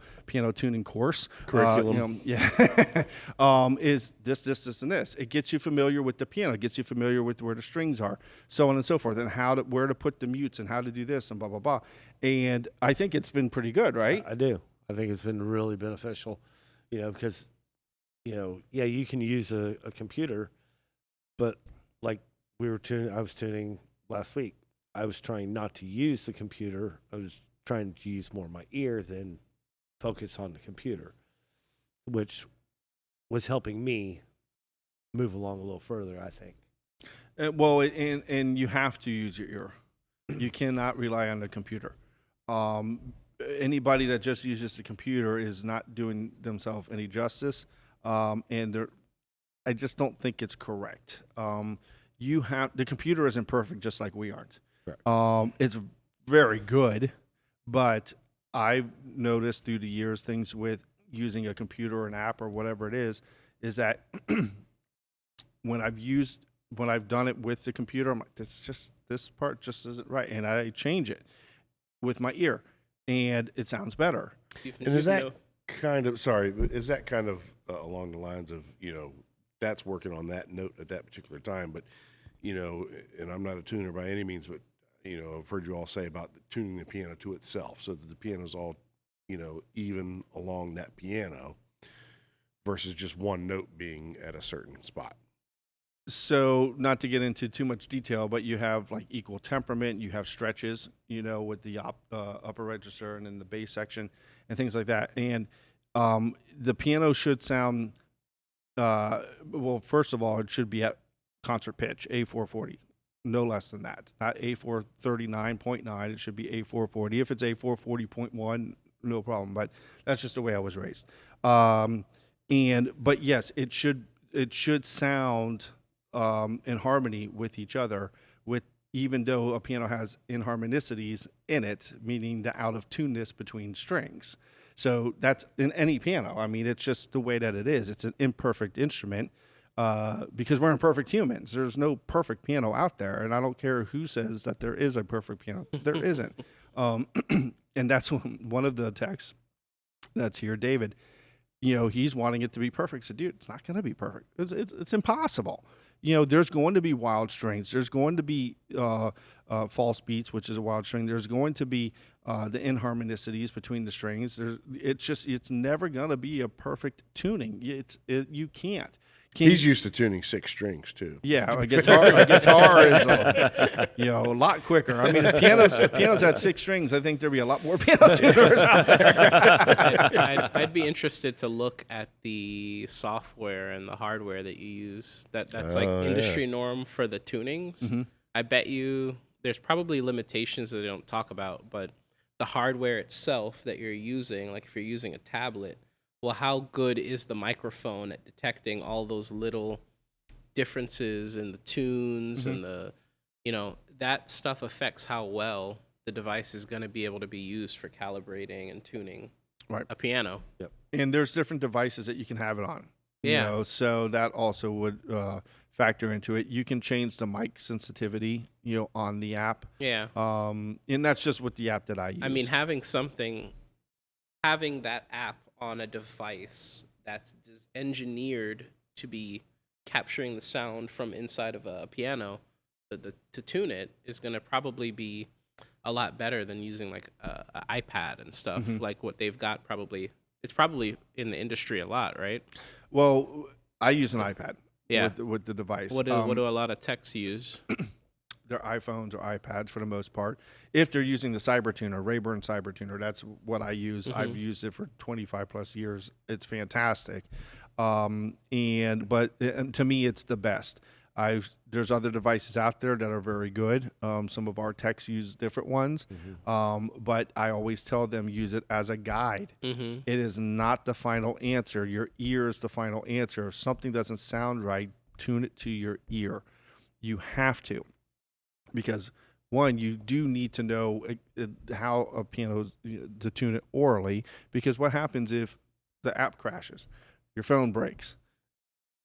tuning course. Curriculum. Is this, and this. It gets you familiar with the piano. It gets you familiar with where the strings are, so on and so forth, and where to put the mutes and how to do this and blah, blah, blah. And I think it's been pretty good, right? I do. I think it's been really beneficial, you know, because, you know, yeah, you can use a computer, but like I was tuning last week. I was trying not to use the computer. I was trying to use more of my ear than focus on the computer, which was helping me move along a little further, I think. And you have to use your ear. You cannot rely on the computer. Anybody that just uses the computer is not doing themselves any justice, and I just don't think it's correct. The computer isn't perfect, just like we aren't. It's very good, but I've noticed through the years things with using a computer or an app or whatever it is that when I've done it with the computer, I'm like, this part just isn't right, and I change it with my ear, and it sounds better. And is that kind of along the lines of, you know, that's working on that note at that particular time, but, you know, and I'm not a tuner by any means, but, you know, I've heard you all say about tuning the piano to itself so that the piano's all, you know, even along that piano versus just one note being at a certain spot. So not to get into too much detail, but you have like equal temperament, you have stretches, you know, with the upper register and then the bass section and things like that. And the piano should sound, well, first of all, it should be at concert pitch, A440. no less than that. Not A439.9. It should be A440. If it's A440.1, no problem. But that's just the way I was raised. But yes, it should sound in harmony with each other. Even though a piano has inharmonicities in it, meaning the out of tuneness between strings. So that's in any piano. I mean, it's just the way that it is. It's an imperfect instrument because we're imperfect humans. There's no perfect piano out there, and I don't care who says that there is a perfect piano. There isn't. And that's one of the texts that's here, David. He's wanting it to be perfect. So, dude, it's not going to be perfect. It's impossible. There's going to be wild strings. There's going to be false beats, which is a wild string. There's going to be the inharmonicities between the strings. It's never going to be a perfect tuning. You can't. He's used to tuning 6 strings too. Yeah, a guitar is a lot quicker. I mean, if pianos had 6 strings, I think there'd be a lot more piano tuners out there. I'd be interested to look at the software and the hardware that you use. That's like industry norm for the tunings. Mm-hmm. I bet you there's probably limitations that they don't talk about, but the hardware itself that you're using, like if you're using a tablet, well, how good is the microphone at detecting all those little differences in the tunes and that stuff affects how well the device is going to be able to be used for calibrating and tuning a piano. Yep. And there's different devices that you can have it on. Yeah. So that also would factor into it. You can change the mic sensitivity, on the app. Yeah. And that's just with the app that I use. I mean, having that app on a device that's engineered to be capturing the sound from inside of a piano to tune it is going to probably be a lot better than using like an iPad and stuff. Mm-hmm. Like what they've got it's probably in the industry a lot, right? Well, I use an iPad yeah. with the device. What do a lot of techs use? They're iPhones or iPads for the most part. If they're using the CyberTuner, Rayburn CyberTuner, that's what I use. Mm-hmm. I've used it for 25 plus years. It's fantastic. But to me, it's the best. There's other devices out there that are very good. Some of our techs use different ones. Mm-hmm. But I always tell them use it as a guide. Mm-hmm. It is not the final answer. Your ear is the final answer. If something doesn't sound right, tune it to your ear. You have to. Because one, you do need to know how a piano to tune it orally. Because what happens if the app crashes, your phone breaks,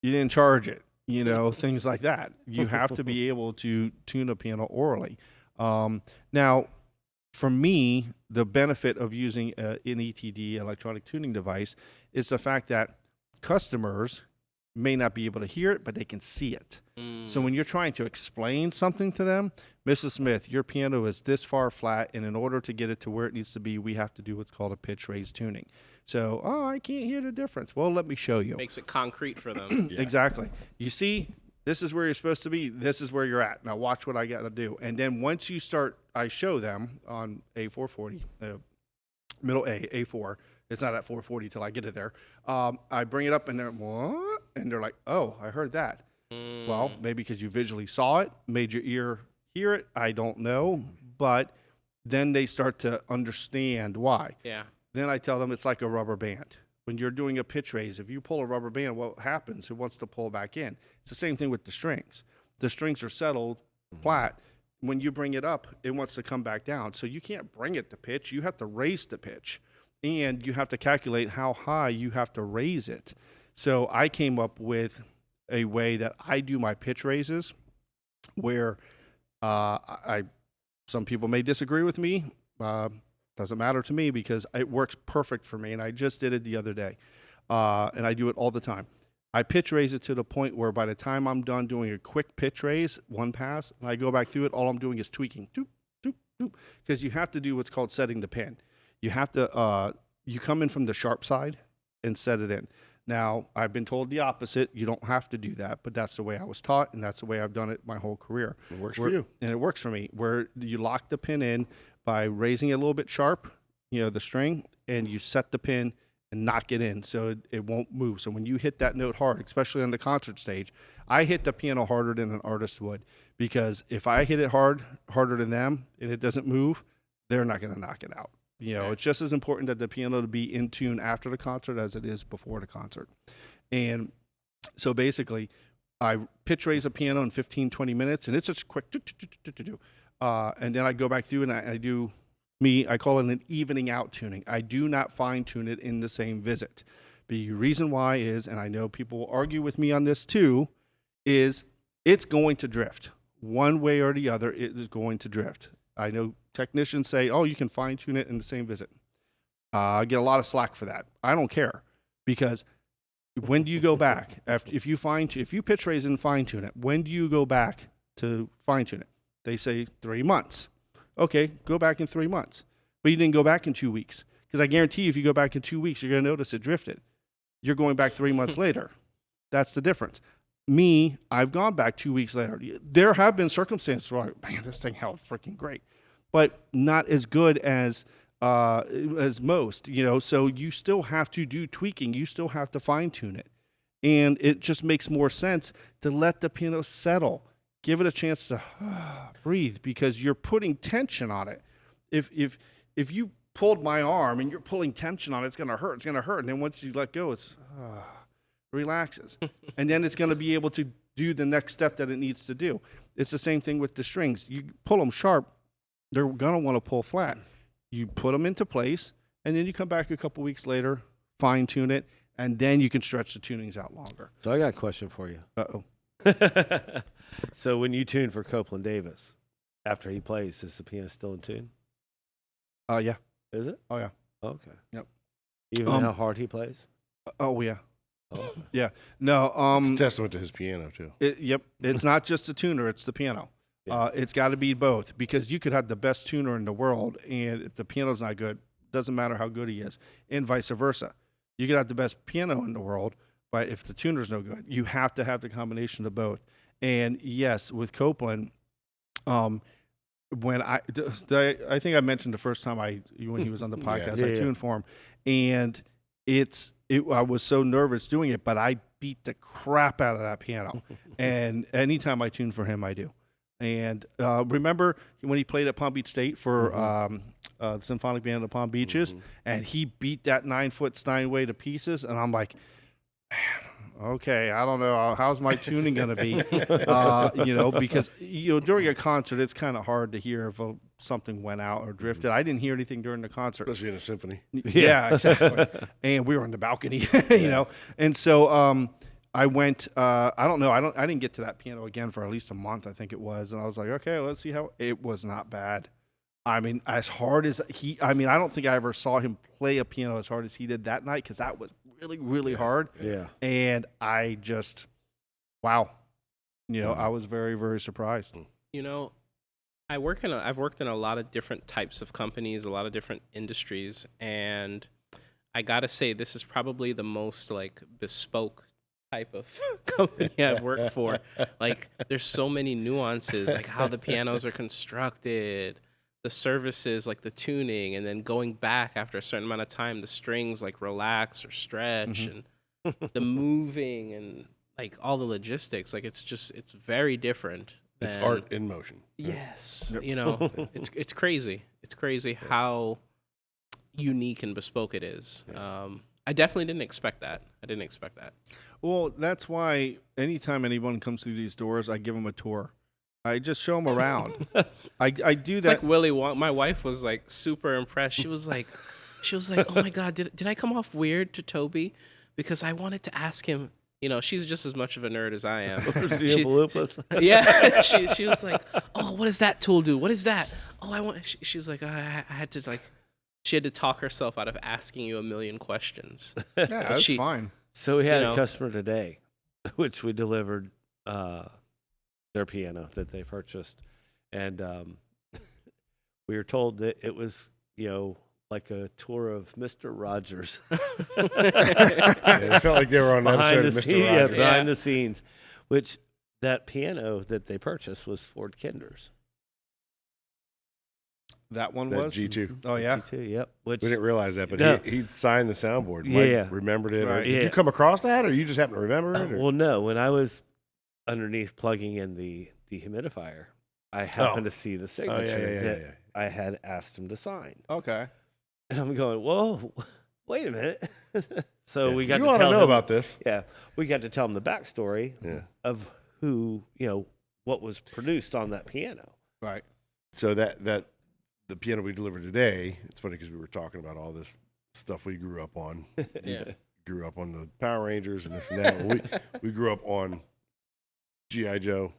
you didn't charge it, things like that. You have to be able to tune a piano orally. Now, for me, the benefit of using an ETD, electronic tuning device, is the fact that customers may not be able to hear it, but they can see it. So when you're trying to explain something to them, Mrs. Smith, your piano is this far flat, and in order to get it to where it needs to be, we have to do what's called a pitch raise tuning. So, I can't hear the difference. Well, let me show you. Makes it concrete for them. Yeah. Exactly. You see, this is where you're supposed to be. This is where you're at. Now watch what I got to do. And then once you start, I show them on A440, middle A4. It's not at 440 till I get it there. I bring it up and they're, what? And they're like, oh, I heard that. Well, maybe because you visually saw it, made your ear hear it. I don't know. But then they start to understand why. Yeah. Then I tell them it's like a rubber band. When you're doing a pitch raise, if you pull a rubber band, what happens? It wants to pull back in. It's the same thing with the strings. The strings are settled flat. When you bring it up, it wants to come back down. So you can't bring it to pitch. You have to raise the pitch. And you have to calculate how high you have to raise it. So I came up with a way that I do my pitch raises where some people may disagree with me. Doesn't matter to me because it works perfect for me. And I just did it the other day. And I do it all the time. I pitch raise it to the point where by the time I'm done doing a quick pitch raise, one pass, and I go back through it, all I'm doing is tweaking. Doop, doop, doop. Because you have to do what's called setting the pin. You have to, you come in from the sharp side and set it in. Now, I've been told the opposite. You don't have to do that, but that's the way I was taught, and that's the way I've done it my whole career. It works for you. And it works for me, where you lock the pin in by raising it a little bit sharp, the string, and you set the pin, and knock it in so it won't move. So when you hit that note hard, especially on the concert stage, I hit the piano harder than an artist would, because if I hit it harder than them, and it doesn't move, they're not going to knock it out. It's just as important that the piano to be in tune after the concert as it is before the concert. And so basically, I pitch raise a piano in 15, 20 minutes, and it's just quick. And then I go back through and I do I call it an evening out tuning. I do not fine tune it in the same visit. The reason why is, and I know people will argue with me on this too, is it's going to drift. One way or the other, it is going to drift. I know technicians say, oh, you can fine tune it in the same visit. I get a lot of slack for that. I don't care, because when do you go back if you pitch raise and fine tune it? When do you go back to fine tune it? They say 3 months. Okay, go back in 3 months. But you didn't go back in 2 weeks, because I guarantee you, if you go back in 2 weeks, you're going to notice it drifted. You're going back 3 months later. That's the difference. Me, I've gone back 2 weeks later. There have been circumstances where, man, this thing held freaking great, but not as good as most, so you still have to do tweaking. You still have to fine tune it. And it just makes more sense to let the piano settle, give it a chance to breathe, because you're putting tension on it. If you pulled my arm and you're pulling tension on it, it's going to hurt. It's going to hurt. And then once you let go, it's relaxes. And then it's going to be able to do the next step that it needs to do. It's the same thing with the strings. You pull them sharp, they're going to want to pull flat. You put them into place, and then you come back a couple weeks later, fine tune it, and then you can stretch the tunings out longer. So I got a question for you. Uh-oh. So when you tune for Copeland Davis, after he plays, is the piano still in tune? Yeah. Is it? Oh, yeah. Okay. Yep. Even how hard he plays? Oh, yeah. Oh, okay. Yeah. No. It's a testament to his piano too. Yep. It's not just the tuner; it's the piano. Yeah. It's got to be both, because you could have the best tuner in the world, and if the piano's not good, doesn't matter how good he is, and vice versa. You could have the best piano in the world, but if the tuner's no good, you have to have the combination of both. And yes, with Copeland, when I think I mentioned the first time when he was on the podcast, I tuned for him, and I was so nervous doing it, but I beat the crap out of that piano. And anytime I tune for him, I do. And remember when he played at Palm Beach State for the Symphonic Band of the Palm Beaches, and he beat that 9-foot Steinway to pieces, and I'm like, man, okay, I don't know, how's my tuning going to be? Because during a concert, it's kind of hard to hear if something went out or drifted. I didn't hear anything during the concert, Especially in a symphony. Yeah, exactly. And we were in the balcony, and so. I went, I don't know. I didn't get to that piano again for at least a month, I think it was. And I was like, okay, let's see how it was. Not bad. I mean, as hard as I don't think I ever saw him play a piano as hard as he did that night, because that was really, really hard. Yeah. And I just, wow. I was very, very surprised. I've worked in a lot of different types of companies, a lot of different industries. And I got to say, this is probably the most bespoke type of company I've worked for. There's so many nuances, like how the pianos are constructed, the services, like the tuning, and then going back after a certain amount of time, the strings relax or stretch, and the moving, and all the logistics. It's very different. It's art in motion. Yes. Yep. It's crazy. It's crazy how unique and bespoke it is. I definitely didn't expect that. Well, that's why anytime anyone comes through these doors, I give them a tour. I just show them around. I do It's that. like Willy Wonka. My wife was super impressed. She was like, oh my God, did I come off weird to Toby? Because I wanted to ask him. She's just as much of a nerd as I am. Yeah, she was like, oh, what does that tool do? What is that? Oh, she was like, I had to She had to talk herself out of asking you a million questions. Yeah, that's fine. So we had a customer today, which we delivered their piano that they purchased. And we were told that it was, like a tour of Mr. Rogers. It felt like they were on an episode of Mr. Rogers. Behind the scenes, which that piano that they purchased was Ford Kinder's. That one That was G2. Oh yeah. G2, yep. Which We didn't realize that, but No. he signed the soundboard. Yeah. Mike remembered it. Or Right. did Yeah. you come across that, or you just happen to remember it? Or? well, no. When I was underneath plugging in the dehumidifier, I happened to see the Oh, signature yeah. that I had asked him to sign, Okay. and I'm going, "Whoa, wait a minute!" So Yeah. we got you to ought tell to know him, about this. Yeah, we got to tell him the backstory Yeah. of who, what was produced on that piano. Right. So that the piano we delivered today, it's funny because we were talking about all this stuff we grew up on. Yeah. Grew up on the Power Rangers and this and that. we grew up on G.I. Joe,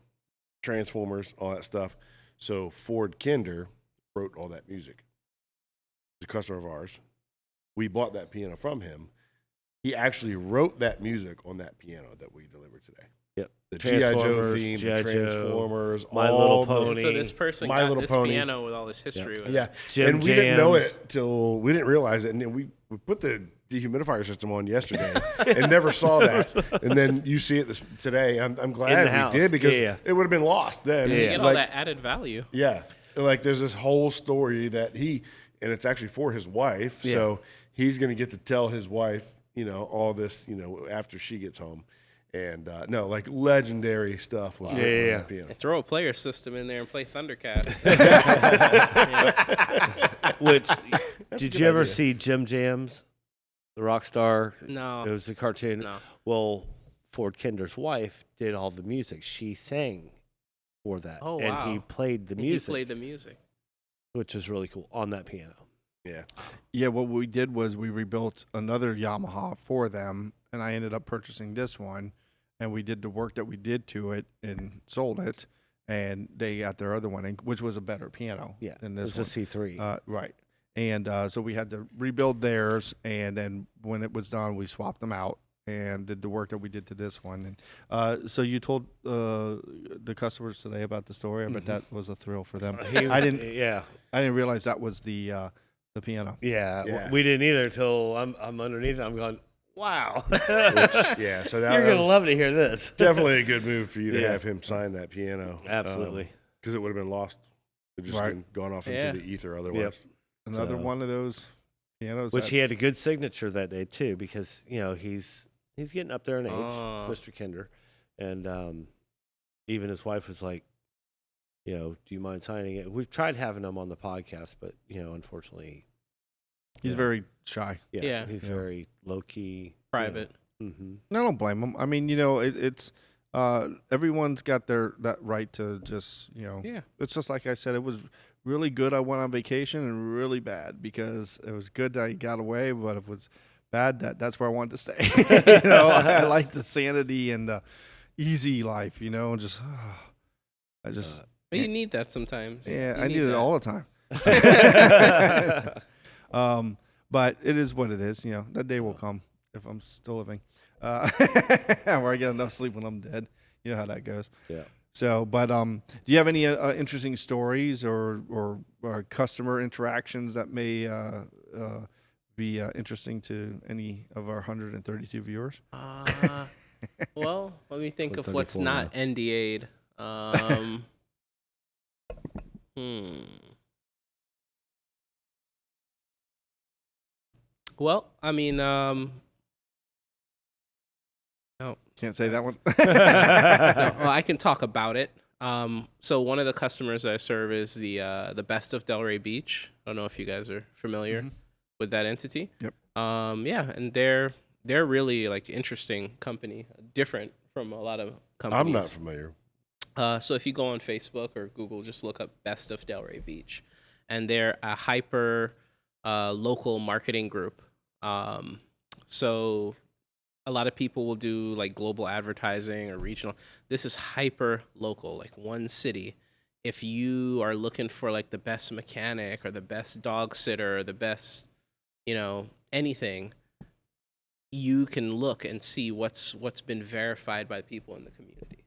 Transformers, all that stuff. So Ford Kinder wrote all that music. He's a customer of ours. We bought that piano from him. He actually wrote that music on that piano that we delivered today. Yep. The G.I. Joe Transformers, theme, G.I. the Joe, Transformers, My all Little the- Pony. So this person My got Little this Pony. piano with all this history with Yeah, it. Jim and we didn't know Jams. it till we didn't realize it, and then we put the dehumidifier system on yesterday and never saw that. And then you see it today. I'm glad house. we did because Yeah. it would have been lost then. You Yeah. get Like, all that added value. yeah, like there's this whole story that and it's actually for his wife. Yeah. So he's going to get to tell his wife, all this, after she gets home. And no, like legendary stuff was written on that piano. And throw a player system in there and play Thundercats. Which a did good you ever idea. see Jim Jams, the rock star? No. It was a cartoon. No. Well, Ford Kinder's wife did all the music. She sang for that. Oh, and wow. he played the He music, played the music. which is really cool on that piano. Yeah. Yeah, what we did was we rebuilt another Yamaha for them, and I ended up purchasing this one, and we did the work that we did to it and sold it, and they got their other one, which was a better piano Yeah. than It this was one. a C3. Right. And so we had to rebuild theirs, and then when it was done, we swapped them out and did the work that we did to this one. And so you told the customers today about the story. I bet that was a thrill for them. He I was- didn't Yeah. realize that was the piano. Yeah. Yeah. We didn't either till I'm underneath it. I'm going, wow. Yeah. So that You're going to was love to hear this. definitely a good move for you to Yeah. have him sign that piano. Absolutely. Because it would have been lost. It just Right. been gone off into Yeah. the ether otherwise. Another So- one of those pianos. Which that- he had a good signature that day too, because he's getting up there in age, Oh. Mr. Kinder, and even his wife was like, do you mind signing it? We've tried having him on the podcast, but unfortunately, he's yeah. very shy. Yeah. he's Yeah. very low key, Private. Mm-hmm. I don't blame him. I mean, it's everyone's got that right to just Yeah. It's just like I said. It was really good. I went on vacation, and really bad because it was good that I got away, but it was bad that's where I wanted to stay. I like the sanity and the easy life. And just I just But you need that sometimes. yeah, You I need it that. all the time. But it is what it is. That day will come if I'm still living, where I get enough sleep when I'm dead. You know how that goes. Yeah. So, but do you have any interesting stories or customer interactions that may be interesting to any of our 132 viewers? Well, let me think of what's 134 not NDA'd. Well, I mean, no, Can't say that one. well, I can talk about it. So one of the customers I serve is the Best of Delray Beach. I don't know if you guys are familiar with that entity. Yep. Yeah, and they're really like interesting company, different from a lot of companies. I'm not familiar. So if you go on Facebook or Google, just look up Best of Delray Beach, and they're a hyper local marketing group. So a lot of people will do like global advertising or regional. This is hyper local, like one city. If you are looking for like the best mechanic or the best dog sitter or the best, anything, you can look and see what's been verified by people in the community.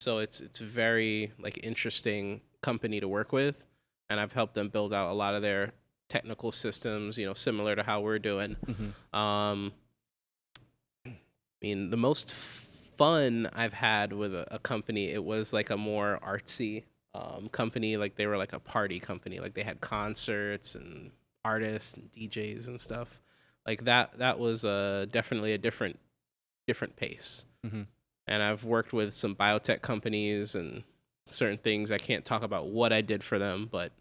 So it's a very like interesting company to work with, and I've helped them build out a lot of their technical systems, similar to how we're doing. I mean, the most fun I've had with a company, it was like a more artsy company. Like they were like a party company. Like they had concerts and artists and DJs and stuff. Like that was definitely a different pace. Mhm. And I've worked with some biotech companies and certain things. I can't talk about what I did for them, but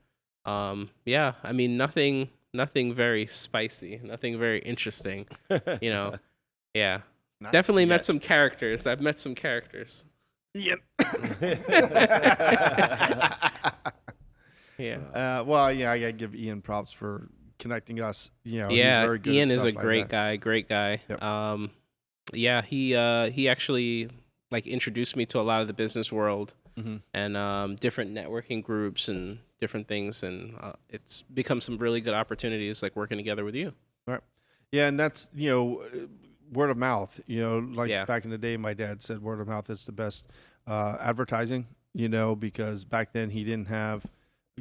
yeah, I mean, nothing very spicy, nothing very interesting, you know. Yeah, Not definitely met yet. some characters. I've met some characters. Ian. Yeah. Well, yeah, I gotta give Ian props for connecting us. You know, he's Yeah, very good Ian at is stuff a like great that. guy. Yep. Yeah, he actually like introduced me to a lot of the business world Mhm. and different networking groups and different things, and it's become some really good opportunities like working together with you. Right. Yeah, and that's word of mouth. Like Yeah. back in the day, my dad said word of mouth is the best advertising. Because back then he didn't have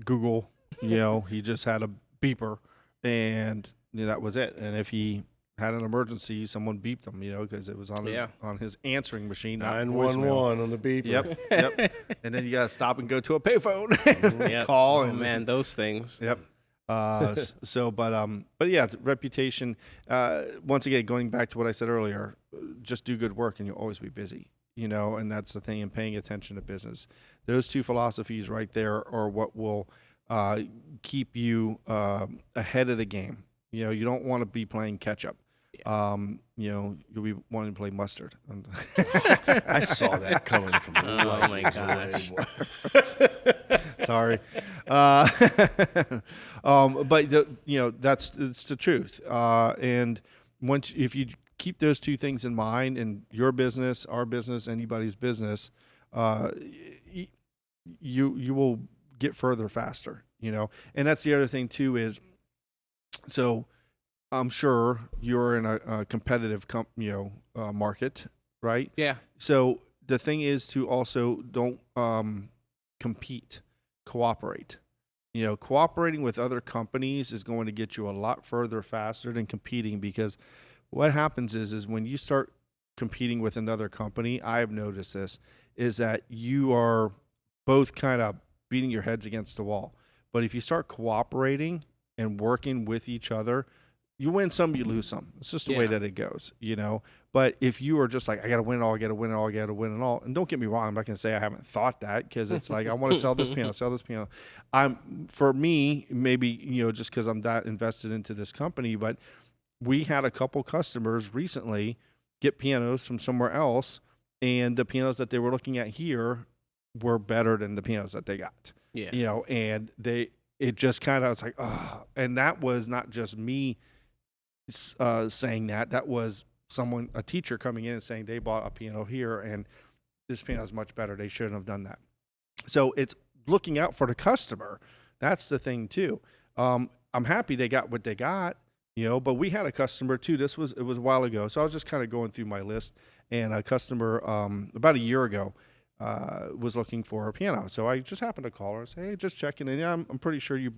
Google. He just had a beeper, and that was it. And if he had an emergency, someone beeped him. Because it was on his Yeah. on his answering machine, not 911 voicemail. on the beeper. Yep. And then you gotta stop and go to a payphone and Yep. call. Oh and man, those things. Yep. But yeah, reputation. Once again, going back to what I said earlier, just do good work and you'll always be busy. And that's the thing in paying attention to business. Those two philosophies right there are what will keep you ahead of the game. You don't want to be playing catch up. You'll be wanting to play mustard. I saw that coming from Oh my light years gosh. away, boy. Sorry. But it's the truth. And if you keep those two things in mind in your business, our business, anybody's business, you will get further faster, and that's the other thing too is, so I'm sure you're in a competitive market, right? Yeah. So the thing is to also don't compete, cooperate. Cooperating with other companies is going to get you a lot further faster than competing, because what happens is when you start competing with another company, I've noticed this, is that you are both kind of beating your heads against the wall. But if you start cooperating and working with each other, you win some, you lose some. It's just the way Yeah. that it goes, But if you are just like, I got to win it all, I got to win it all, I got to win it all. And don't get me wrong, I'm not going to say I haven't thought that, because it's like, I want to sell this piano. For me, maybe, just because I'm that invested into this company, but we had a couple customers recently get pianos from somewhere else, and the pianos that they were looking at here were better than the pianos that they got. Yeah. And it just kind of was like, oh, and that was not just me saying that. That was a teacher coming in and saying they bought a piano here and this piano is much better. They shouldn't have done that. So it's looking out for the customer. That's the thing too. I'm happy they got what they got, but we had a customer too. It was a while ago. So I was just kind of going through my list, and a customer about a year ago was looking for a piano. So I just happened to call her and say, hey, just checking in. Yeah, I'm pretty sure you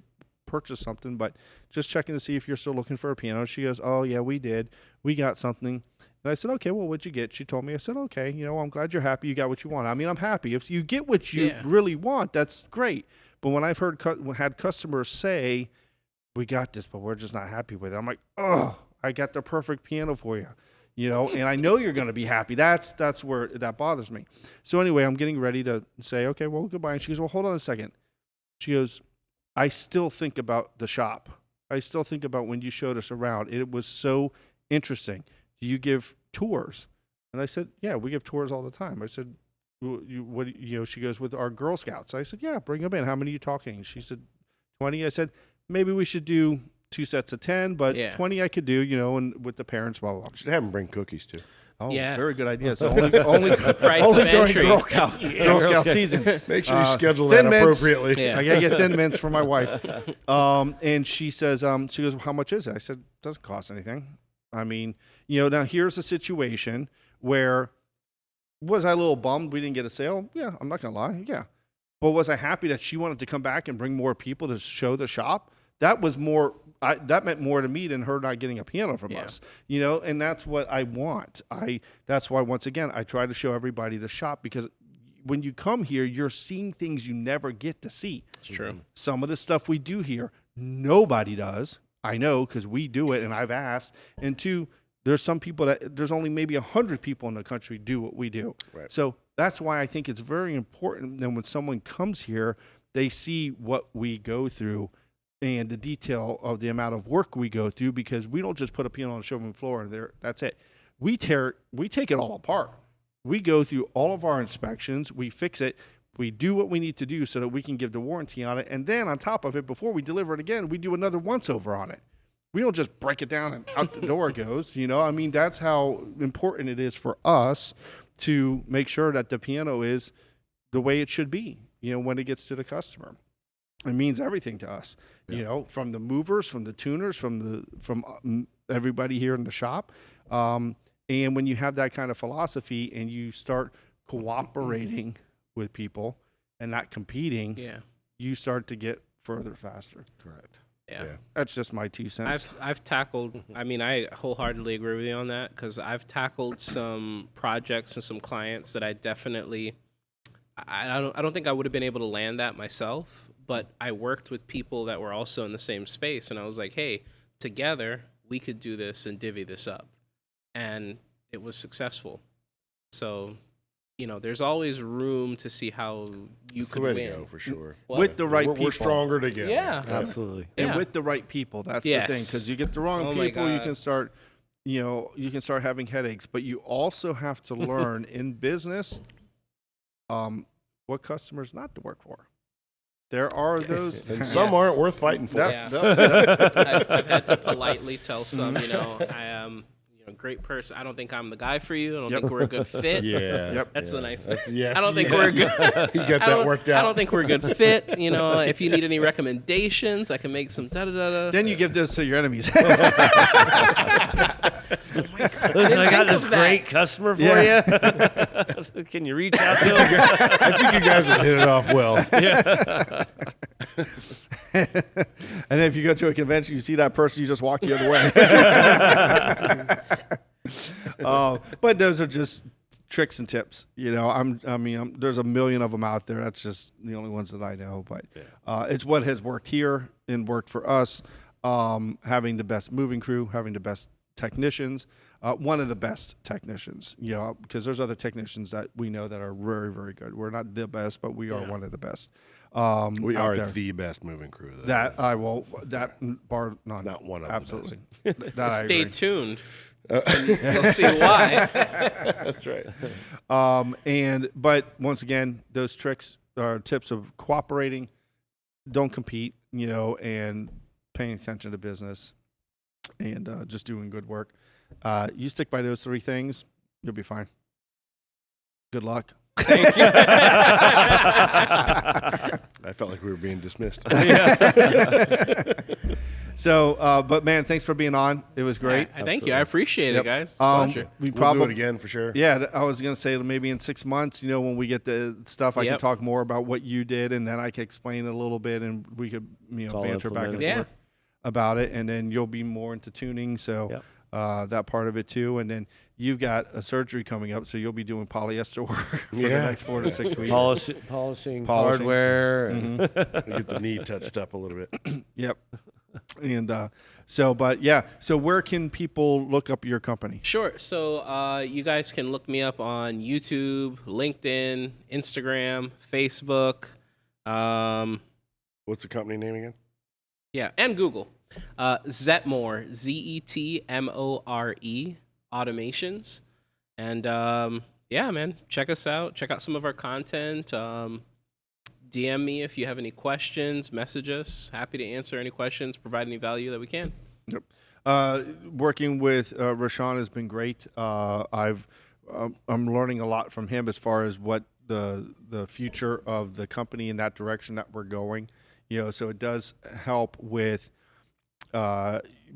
purchased something, but just checking to see if you're still looking for a piano. She goes, oh yeah, we did. We got something. And I said, okay, well, what'd you get? She told me. I said, okay, I'm glad you're happy you got what you want. I mean, I'm happy. If you get what you really want, that's great. But when I've had customers say, we got this, but we're just not happy with it, I'm like, oh, I got the perfect piano for you. And I know you're going to be happy. That's where that bothers me. So anyway, I'm getting ready to say, okay, well, goodbye. And she goes, well, hold on a second. She goes, I still think about the shop. I still think about when you showed us around. It was so interesting. Do you give tours? And I said, yeah, we give tours all the time. I said, she goes, with our Girl Scouts. I said, yeah, bring them in. How many are you talking? She said, 20. I said, maybe we should do 2 sets of 10, but 20 I could do, and with the parents, blah, blah, blah. Should have them bring cookies too. Oh, Yes. very good idea. So only Price only of during entry. Girl Scout season. Make sure you schedule that Thin Mints. appropriately. Yeah. I gotta get Thin Mints for my wife. And she says, she goes, well, how much is it? I said, it doesn't cost anything. I mean, now here's a situation where, was I a little bummed we didn't get a sale? Yeah, I'm not gonna lie. Yeah. But was I happy that she wanted to come back and bring more people to show the shop? That was more. That meant more to me than her not getting a piano from us, and that's what I want. That's why, once again, I try to show everybody the shop, because when you come here, you're seeing things you never get to see. It's true. Some of the stuff we do here, nobody does. I know because we do it, and I've asked. And two, there's some people there's only maybe 100 people in the country do what we do. Right. So that's why I think it's very important that when someone comes here, they see what we go through and the detail of the amount of work we go through, because we don't just put a piano on the showroom floor and that's it. We take it all apart. We go through all of our inspections, we fix it, we do what we need to do so that we can give the warranty on it, and then on top of it, before we deliver it again, we do another once over on it. We don't just break it down and out the door it goes. I mean, that's how important it is for us to make sure that the piano is the way it should be, when it gets to the customer. It means everything to us, from the movers, from the tuners, from everybody here in the shop. And when you have that kind of philosophy and you start cooperating with people and not competing, you start to get further faster. Correct. Yeah. That's just my 2 cents. I've tackled, I wholeheartedly agree with you on that, because I've tackled some projects and some clients that I definitely, I don't think I would have been able to land that myself, but I worked with people that were also in the same space, and I was like, hey, together we could do this and divvy this up. And it was successful. So, there's always room to see how you That's could the way win. to go, for sure. With the right people. We're stronger together. Yeah. Absolutely. And Yeah. with the right people. That's Yes. the thing. Because you get the wrong Oh my people, you God. can start, you can start having headaches. But you also have to learn in business what customers not to work for. There are those. And some Yes. aren't worth fighting for. Yeah. I've had to politely tell some, I am a great person. I don't think I'm the guy for you. I don't think we're a good fit. Yeah. Yep. That's the nice thing. Yes. I don't think we're good. You got that worked out. I don't think we're a good fit. If you need any recommendations, I can make some da-da-da-da. Then you give this to your enemies. Listen, I got this of that. great customer for you. Can you reach out to him? I think you guys would hit it off well. And then if you go to a convention, you see that person, you just walk the other way. But those are just tricks and tips. There's a million of them out there. That's just the only ones that I know. But it's what has worked here and worked for us. Having the best moving crew, having the best technicians, one of the best technicians, because there's other technicians that we know that are very, very good. We're not the best, but we are one of the best. We out are there. the best moving crew. Though. That bar none. It's not one of Absolutely. the That I Stay agree. tuned. You'll see why. That's right. But once again, those tricks are tips of cooperating, don't compete, and paying attention to business, and just doing good work. You stick by those 3 things, you'll be fine. Good luck. Thank you. I felt like we were being dismissed. So, but man, thanks for being on. It was great. Thank you. I appreciate Yep. it, guys. We Pleasure. We'll do probably it again for sure. Yeah, I was gonna say maybe in 6 months, when we get the stuff, I can Yep. talk more about what you did, and then I can explain it a little bit, and we could all banter back and implemented. Yeah. forth about it, and then you'll be more into tuning, so Yep. that part of it too, and then you've got a surgery coming up, so you'll be doing polyester work for the Yeah. next 4 to 6 weeks. Polishing hardware. And Mm-hmm. Get the knee touched up a little bit. Yep. And so where can people look up your company? Sure. So you guys can look me up on YouTube, LinkedIn, Instagram, Facebook. What's the company name again? Yeah, and Google. Zetmore, Zetmore Automations. And yeah, man, check us out. Check out some of our content. DM me if you have any questions. Message us. Happy to answer any questions, provide any value that we can. Yep. Working with Rashean has been great. I'm learning a lot from him as far as what the future of the company in that direction that we're going. So it does help with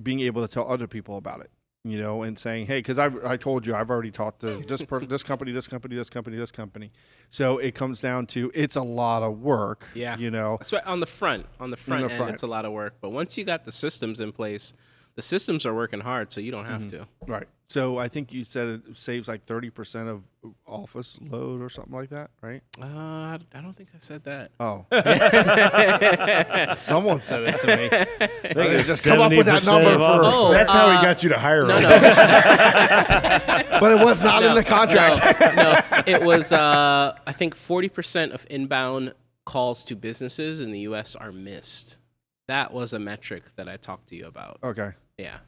being able to tell other people about it. And saying, hey, because I told you I've already talked to this person, this company. So it comes down to it's a lot of work. Yeah. You know. That's right, on the front end, front. it's a lot of work. But once you got the systems in place, The systems are working hard, so you don't have to. Right. So I think you said it saves like 30% of office load or something like that, right? I don't think I said that. Oh. Someone said it to me. They it's just come up with that 70% number of for. office. Oh, That's how he got you to hire No, him. no. But it was not in the contract. No, it was, I think 40% of inbound calls to businesses in the U.S. are missed. That was a metric that I talked to you about. Okay. Yeah.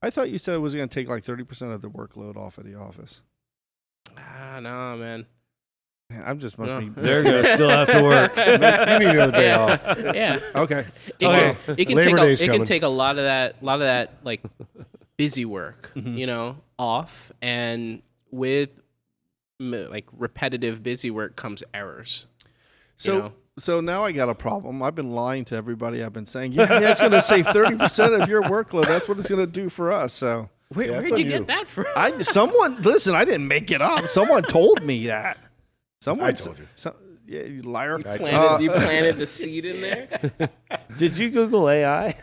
I thought you said it was going to take like 30% of the workload off of the office. No, man. Man, I'm just must be. They're going to still have to work. You need another day off. Yeah. Okay. It can Labor Day's take coming. a lot of that like busy work, off, and with like repetitive busy work comes errors. So now I got a problem. I've been lying to everybody. I've been saying, yeah, it's going to save 30% of your workload. That's what it's going to do for us. So Where'd you get that from? listen, I didn't make it up. Someone told me that. I told you. Yeah, you liar. You planted the seed in there? Did you Google AI?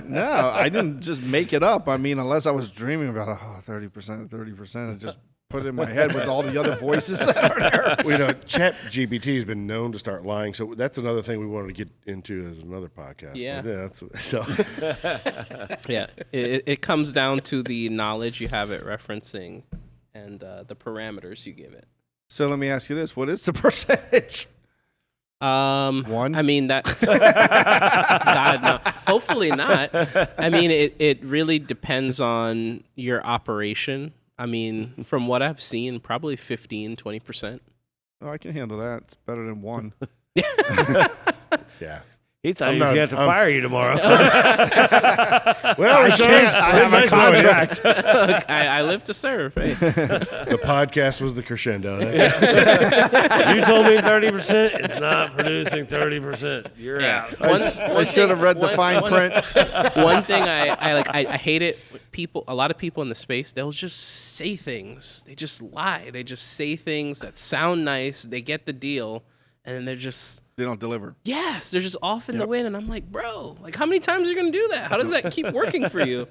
No, I didn't just make it up. I mean, unless I was dreaming about 30%, and just put it in my head with all the other voices that are there. Chat GPT has been known to start lying, so that's another thing we wanted to get into as another podcast. Yeah. So Yeah. It comes down to the knowledge you have it referencing and the parameters you give it. So let me ask you this: what is the percentage? One? I mean that. God, no. Hopefully not. I mean, it really depends on your operation. I mean, from what I've seen, probably 15-20%. Oh, I can handle that. It's better than one. yeah. He thought he was going to have to fire you tomorrow. Well, I have a contract. Look, I live to serve. Hey. The podcast was the crescendo. You told me 30%. It's not producing 30%. You're out. I should have read the fine print. One thing I hate it. A lot of people in the space, they'll just say things. They just lie. They just say things that sound nice. They get the deal, and then They don't deliver. Yes, they're just off in the wind, and I'm like, bro, like how many times are you gonna do that? How does that keep working for you?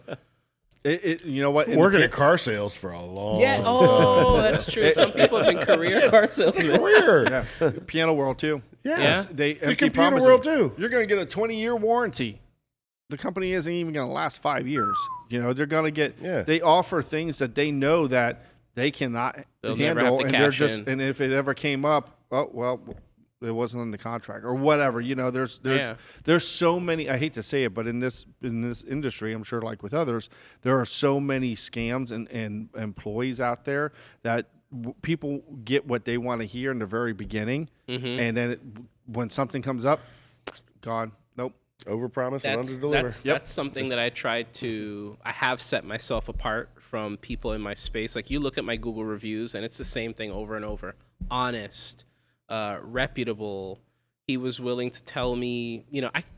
You know what? Working at car sales for a long time. That's true. Some people have been career car salesmen. Career. Yeah, piano world too. Yes. Yeah. They It's a empty computer promises. world too. You're going to get a 20-year warranty. The company isn't even going to last 5 years. They're going to get. Yeah. They offer things that they know that they cannot They'll never have handle, to and they're cash just. in. And if it ever came up, oh well, it wasn't in the contract or whatever. There's so many. I hate to say it, but in this industry, I'm sure like with others, there are so many scams and employees out there that people get what they want to hear in the very beginning, and then when something comes up, gone. Nope. Overpromise and underdeliver. That's something that I have set myself apart from people in my space. Like you look at my Google reviews and it's the same thing over and over. Honest, reputable. He was willing to tell me,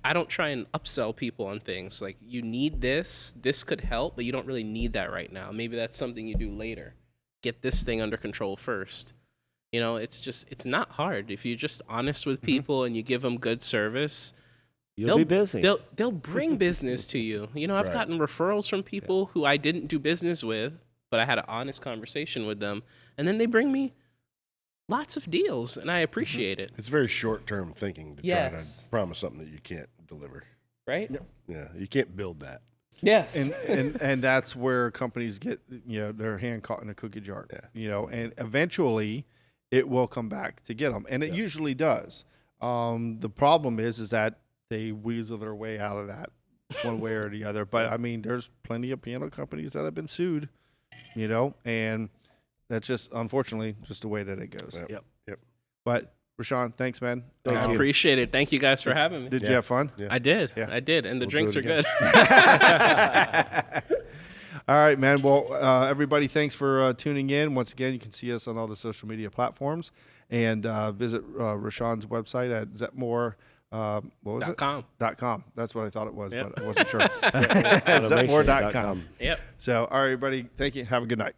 I don't try and upsell people on things. Like you need this could help, but you don't really need that right now. Maybe that's something you do later. Get this thing under control first. It's not hard. If you're just honest with people and you give them good service, You'll be busy. They'll bring business to you. I've gotten referrals from people who I didn't do business with, but I had an honest conversation with them, and then they bring me lots of deals, and I appreciate it. It's very short-term thinking to try to promise something that you can't deliver. Right? Yeah, you can't build that. Yes. And that's where companies get their hand caught in a cookie jar. Yeah. And eventually it will come back to get them, and it usually does. The problem is that they weasel their way out of that one way or the other. But I mean, there's plenty of piano companies that have been sued, and that's just unfortunately just the way that it goes. Yep. But Rashean, thanks, man. I appreciate it. Thank you guys for having me. Did you have fun? Yeah. I did. Yeah. I did. And the We'll drinks do are it good. All right, man. Well, everybody, thanks for tuning in. Once again, you can see us on all the social media platforms and visit Rashawn's website at Zetmore. What was it? .com. .com. That's what I thought it was, Yep. but I wasn't sure. Zetmore.com. Yep. So, all right, everybody. Thank you. Have a good night.